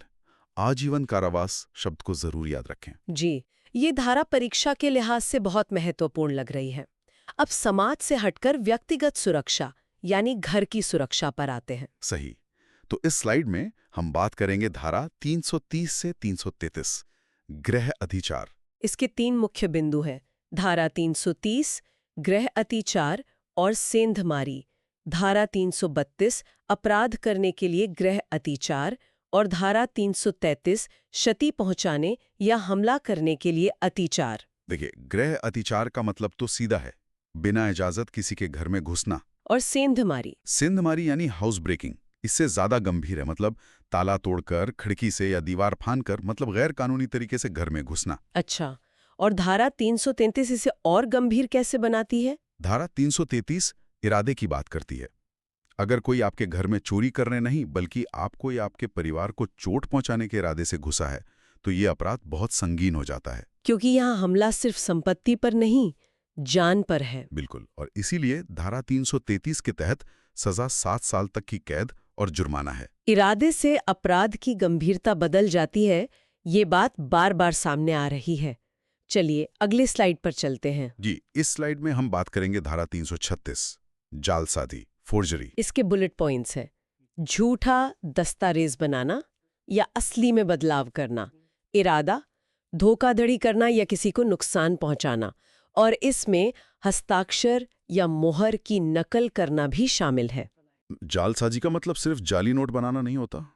आजीवन कारावास शब्द को जरूर याद रखें। जी, ये धारा परीक्षा के लिहाज से बहुत महत्वपूर्ण लग रही है। अब समाज से हटकर व्यक्तिगत सुरक्षा यानी घर की सुरक्षा पर आते हैं। सही। तो इस स्लाइड में हम बात करेंगे धारा 330 से 333, गृह अतिचार। इसके 3 मुख्य बिंदु हैं: धारा 330 गृह अतिचार और सेंधमारी, धारा 332 अपराध करने के लिए गृह अतिचार और धारा 333 क्षति पहुंचाने या हमला करने के लिए अतिचार। देखिए, गृह अतिचार का मतलब तो सीधा है, बिना इजाजत किसी के घर में घुसना। और सेंधमारी यानी हाउस ब्रेकिंग, इससे ज्यादा गंभीर है। मतलब ताला तोड़कर, खिड़की से या दीवार फांदकर, मतलब गैर कानूनी तरीके से घर में घुसना। अच्छा, और धारा 333 इसे और गंभीर कैसे बनाती है? धारा 333 इरादे की बात करती है। अगर कोई आपके घर में चोरी करने नहीं बल्कि आपको या आपके परिवार को चोट पहुंचाने के इरादे से घुसा है, तो ये अपराध बहुत संगीन हो जाता है। क्योंकि यहाँ हमला सिर्फ संपत्ति पर नहीं, जान पर है। बिल्कुल। और इसीलिए धारा 333 के तहत सजा 7 साल तक की कैद और जुर्माना है। इरादे से अपराध की गंभीरता बदल जाती है, ये बात बार बार सामने आ रही है। चलिए अगले स्लाइड पर चलते हैं। जी, इस स्लाइड में हम बात करेंगे धारा 336, जालसाजी, फोर्जरी। इसके बुलेट पॉइंट्स है: झूठा दस्तावेज बनाना या असली में बदलाव करना, इरादा, धोखाधड़ी करना या किसी को नुकसान पहुंचाना, और इसमें हस्ताक्षर या मोहर की नकल करना भी शामिल है। जालसाजी का मतलब सिर्फ जाली नोट बनाना नहीं होता,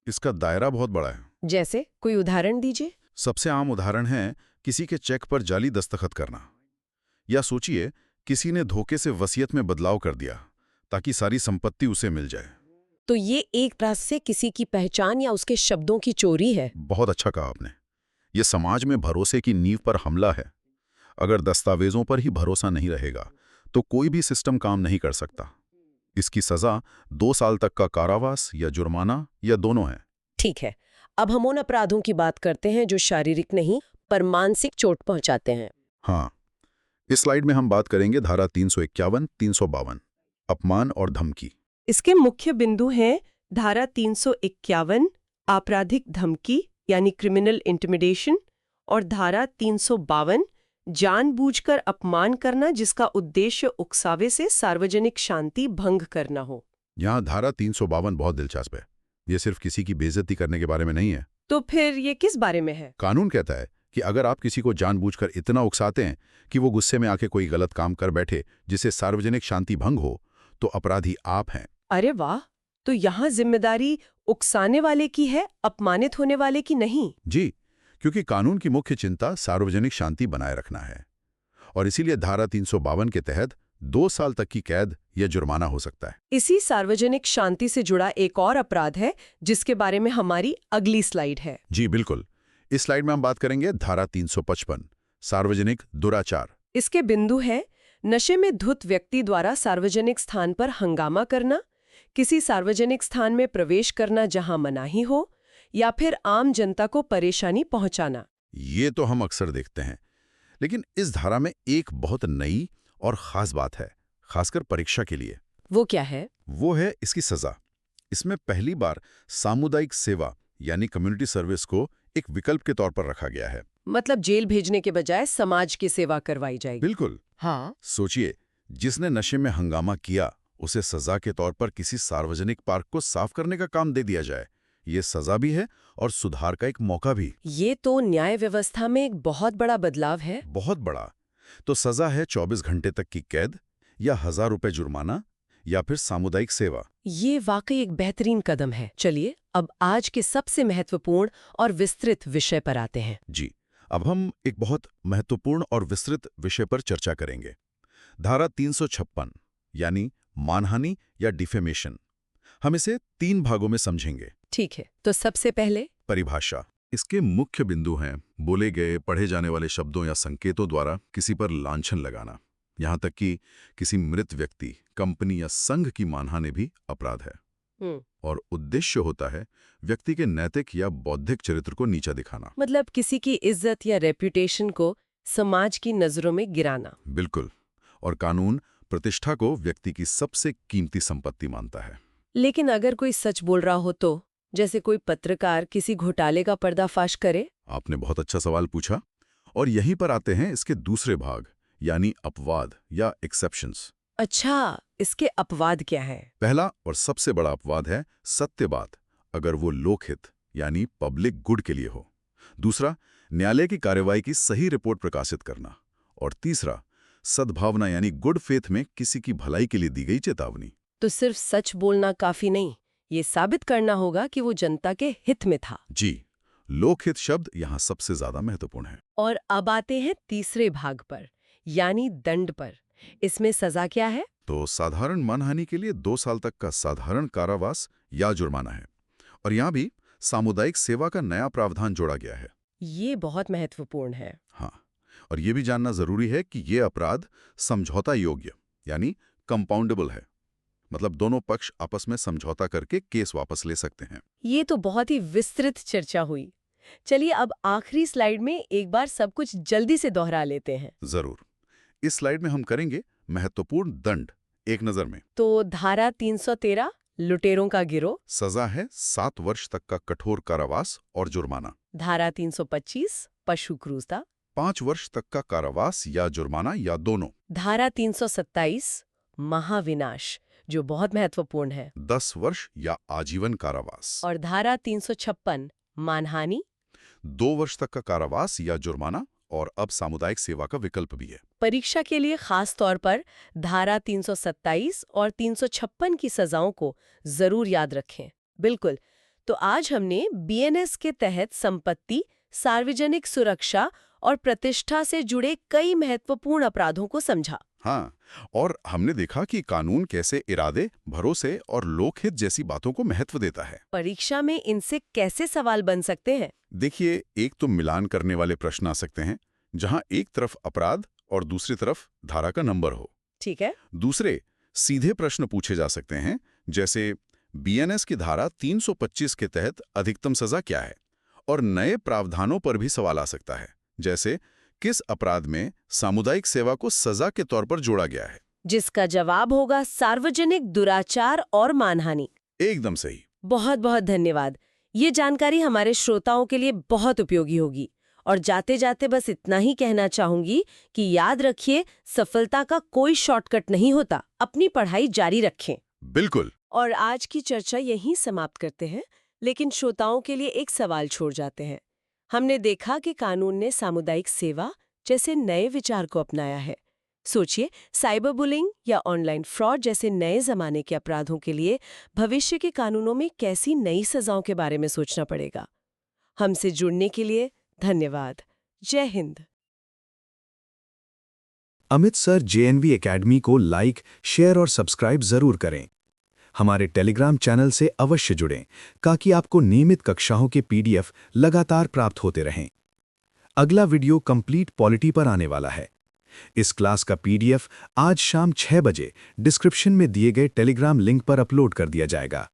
इसका दायरा बहुत बड़ा है। जैसे कोई उदाहरण दीजिए। सबसे आम उदाहरण है किसी के चेक पर जाली दस्तखत करना, या सोचिए किसी ने धोखे से वसीयत में बदलाव कर दिया ताकि सारी संपत्ति उसे मिल जाए। तो ये एक तरह से किसी की पहचान या उसके शब्दों की चोरी है। बहुत अच्छा कहा आपने। ये समाज में भरोसे की नींव पर हमला है। अगर दस्तावेजों पर ही भरोसा नहीं रहेगा तो कोई भी सिस्टम काम नहीं कर सकता। इसकी सजा 2 साल तक का कारावास या जुर्माना या दोनों है। ठीक है, अब हम उन अपराधों की बात करते हैं जो शारीरिक नहीं पर मानसिक चोट पहुंचाते हैं। हाँ, इस स्लाइड में हम बात करेंगे धारा 351, 352, अपमान और धमकी। इसके मुख्य बिंदु हैं धारा 351 आपराधिक धमकी यानी क्रिमिनल इंटिमिडेशन, और धारा 352 जानबूझकर अपमान करना जिसका उद्देश्य उकसावे से सार्वजनिक शांति भंग करना हो। यहाँ धारा 352 बहुत दिलचस्प है। ये सिर्फ किसी की बेइज्जती करने के बारे में नहीं है। तो फिर ये किस बारे में है? कानून कहता है कि अगर आप किसी को जानबूझकर इतना उकसाते हैं कि वो गुस्से में आके कोई गलत काम कर बैठे जिससे सार्वजनिक शांति भंग हो, तो अपराधी आप हैं। अरे वाह, तो यहाँ जिम्मेदारी उकसाने वाले की है, अपमानित होने वाले की नहीं। जी, क्योंकि कानून की मुख्य चिंता सार्वजनिक शांति बनाए रखना है, और इसीलिए धारा 352 के तहत 2 साल तक की कैद या जुर्माना हो सकता है। इसी सार्वजनिक शांति से जुड़ा एक और अपराध है जिसके बारे में हमारी अगली स्लाइड है। जी बिल्कुल। इस स्लाइड में हम बात करेंगे धारा 355, सार्वजनिक दुराचार। इसके बिंदु है नशे में धुत व्यक्ति द्वारा सार्वजनिक स्थान पर हंगामा करना, किसी सार्वजनिक स्थान में प्रवेश करना जहां मनाही हो, या फिर आम जनता को परेशानी पहुंचाना। ये तो हम अक्सर देखते हैं, लेकिन इस धारा में एक बहुत नई और खास बात है, खासकर परीक्षा के लिए। वो क्या है? वो है इसकी सजा। इसमें पहली बार सामुदायिक सेवा यानी कम्युनिटी सर्विस को एक विकल्प के तौर पर रखा गया है। मतलब जेल भेजने के बजाय समाज की सेवा करवाई जाएगी। बिल्कुल। हाँ। सोचिए, जिसने नशे में हंगामा किया उसे सजा के तौर पर किसी सार्वजनिक पार्क को साफ करने का काम दे दिया जाए। ये सजा भी है और सुधार का एक मौका भी। ये तो न्याय व्यवस्था में एक बहुत बड़ा बदलाव है। बहुत बड़ा। तो सजा है 24 घंटे तक की कैद या 1000 रुपए जुर्माना या फिर सामुदायिक सेवा। ये वाकई एक बेहतरीन कदम है। चलिए अब आज के सबसे महत्वपूर्ण और विस्तृत विषय पर आते हैं। जी, अब हम एक बहुत महत्वपूर्ण और विस्तृत विषय पर चर्चा करेंगे। धारा 356 यानी मानहानि या डिफेमेशन। हम इसे 3 भागों में समझेंगे। ठीक है, तो सबसे पहले परिभाषा। इसके मुख्य बिंदु हैं बोले गए पढ़े जाने वाले शब्दों या संकेतों द्वारा किसी पर लांछन लगाना, यहाँ तक कि किसी मृत व्यक्ति, कंपनी या संघ की मानहानि भी अपराध है। और उद्देश्य होता है व्यक्ति के नैतिक या बौद्धिक चरित्र को नीचा दिखाना, मतलब किसी की इज्जत या रेप्यूटेशन को समाज की नजरों में गिराना। बिल्कुल। और कानून प्रतिष्ठा को व्यक्ति की सबसे कीमती संपत्ति मानता है। लेकिन अगर कोई सच बोल रहा हो तो, जैसे कोई पत्रकार किसी घोटाले का पर्दाफाश करे? आपने बहुत अच्छा सवाल पूछा, और यहीं पर आते हैं इसके दूसरे भाग, यानी अपवाद या एक्सेप्शंस। अच्छा, इसके अपवाद क्या है? पहला और सबसे बड़ा अपवाद है सत्य बात, अगर वो लोकहित यानी पब्लिक गुड के लिए हो। दूसरा, न्यायालय की कार्यवाही की सही रिपोर्ट प्रकाशित करना। और तीसरा, सद्भावना यानी गुड फेथ में किसी की भलाई के लिए दी गई चेतावनी। तो सिर्फ सच बोलना काफी नहीं, ये साबित करना होगा कि वो जनता के हित में था। जी, लोकहित शब्द यहाँ सबसे ज्यादा महत्वपूर्ण है। और अब आते हैं तीसरे भाग पर, यानी दंड पर। इसमें सजा क्या है? तो साधारण मानहानि के लिए 2 साल तक का साधारण कारावास या जुर्माना है। और यहाँ भी सामुदायिक सेवा का नया प्रावधान जोड़ा गया है। ये बहुत महत्वपूर्ण है। हाँ, और ये भी जानना जरूरी है कि ये अपराध समझौता योग्य यानी कंपाउंडेबल है, मतलब दोनों पक्ष आपस में समझौता करके केस वापस ले सकते हैं। ये तो बहुत ही विस्तृत चर्चा हुई। चलिए अब आखिरी स्लाइड में एक बार सब कुछ जल्दी से दोहरा लेते हैं। जरूर। इस स्लाइड में हम करेंगे महत्वपूर्ण दंड एक नजर में। तो धारा 313 लुटेरों का गिरोह, सजा है 7 वर्ष तक का कठोर कारावास और जुर्माना। धारा 325 पशु क्रूरता, 5 वर्ष तक का कारावास या जुर्माना या दोनों। धारा 327 महाविनाश, जो बहुत महत्वपूर्ण है, 10 वर्ष या आजीवन कारावास। और धारा 356 मानहानि, 2 वर्ष तक का कारावास या जुर्माना, और अब सामुदायिक सेवा का विकल्प भी है। परीक्षा के लिए खास तौर पर धारा 327 और 356 की सजाओं को जरूर याद रखें। बिल्कुल। तो आज हमने बीएनएस के तहत संपत्ति, सार्वजनिक सुरक्षा और प्रतिष्ठा से जुड़े कई महत्वपूर्ण अपराधों को समझा। हाँ, और हमने देखा कि कानून कैसे इरादे, भरोसे और लोकहित जैसी बातों को महत्व देता है। परीक्षा में इनसे कैसे सवाल बन सकते हैं? देखिए, एक तो मिलान करने वाले प्रश्न आ सकते हैं, जहां एक तरफ अपराध और दूसरी तरफ धारा का नंबर हो। ठीक है। दूसरे, सीधे प्रश्न पूछे जा सकते हैं, जैसे बीएनएस की धारा 325 के तहत अधिकतम सजा क्या है? और नए प्रावधानों पर भी सवाल आ सकता है, जैसे किस अपराध में सामुदायिक सेवा को सजा के तौर पर जोड़ा गया है? जिसका जवाब होगा सार्वजनिक दुराचार और मानहानि। एकदम सही। बहुत बहुत धन्यवाद। ये जानकारी हमारे श्रोताओं के लिए बहुत उपयोगी होगी। और जाते जाते बस इतना ही कहना चाहूंगी कि याद रखिए, सफलता का कोई शॉर्टकट नहीं होता। अपनी पढ़ाई जारी रखें। बिल्कुल। और आज की चर्चा यहीं समाप्त करते हैं, लेकिन श्रोताओं के लिए एक सवाल छोड़ जाते हैं। हमने देखा कि कानून ने सामुदायिक सेवा जैसे नए विचार को अपनाया है। सोचिए, साइबर बुलिंग या ऑनलाइन फ्रॉड जैसे नए जमाने के अपराधों के लिए भविष्य के कानूनों में कैसी नई सजाओं के बारे में सोचना पड़ेगा। हमसे जुड़ने के लिए धन्यवाद। जय Hind. Amit sir JNV academy को लाइक, शेयर और सब्सक्राइब जरूर करें। हमारे टेलीग्राम चैनल से अवश्य जुड़ें ताकि आपको नियमित कक्षाओं के पीडीएफ लगातार प्राप्त होते रहें। अगला वीडियो कंप्लीट पॉलिटी पर आने वाला है। इस क्लास का पीडीएफ आज शाम 6 बजे डिस्क्रिप्शन में दिए गए टेलीग्राम लिंक पर अपलोड कर दिया जाएगा।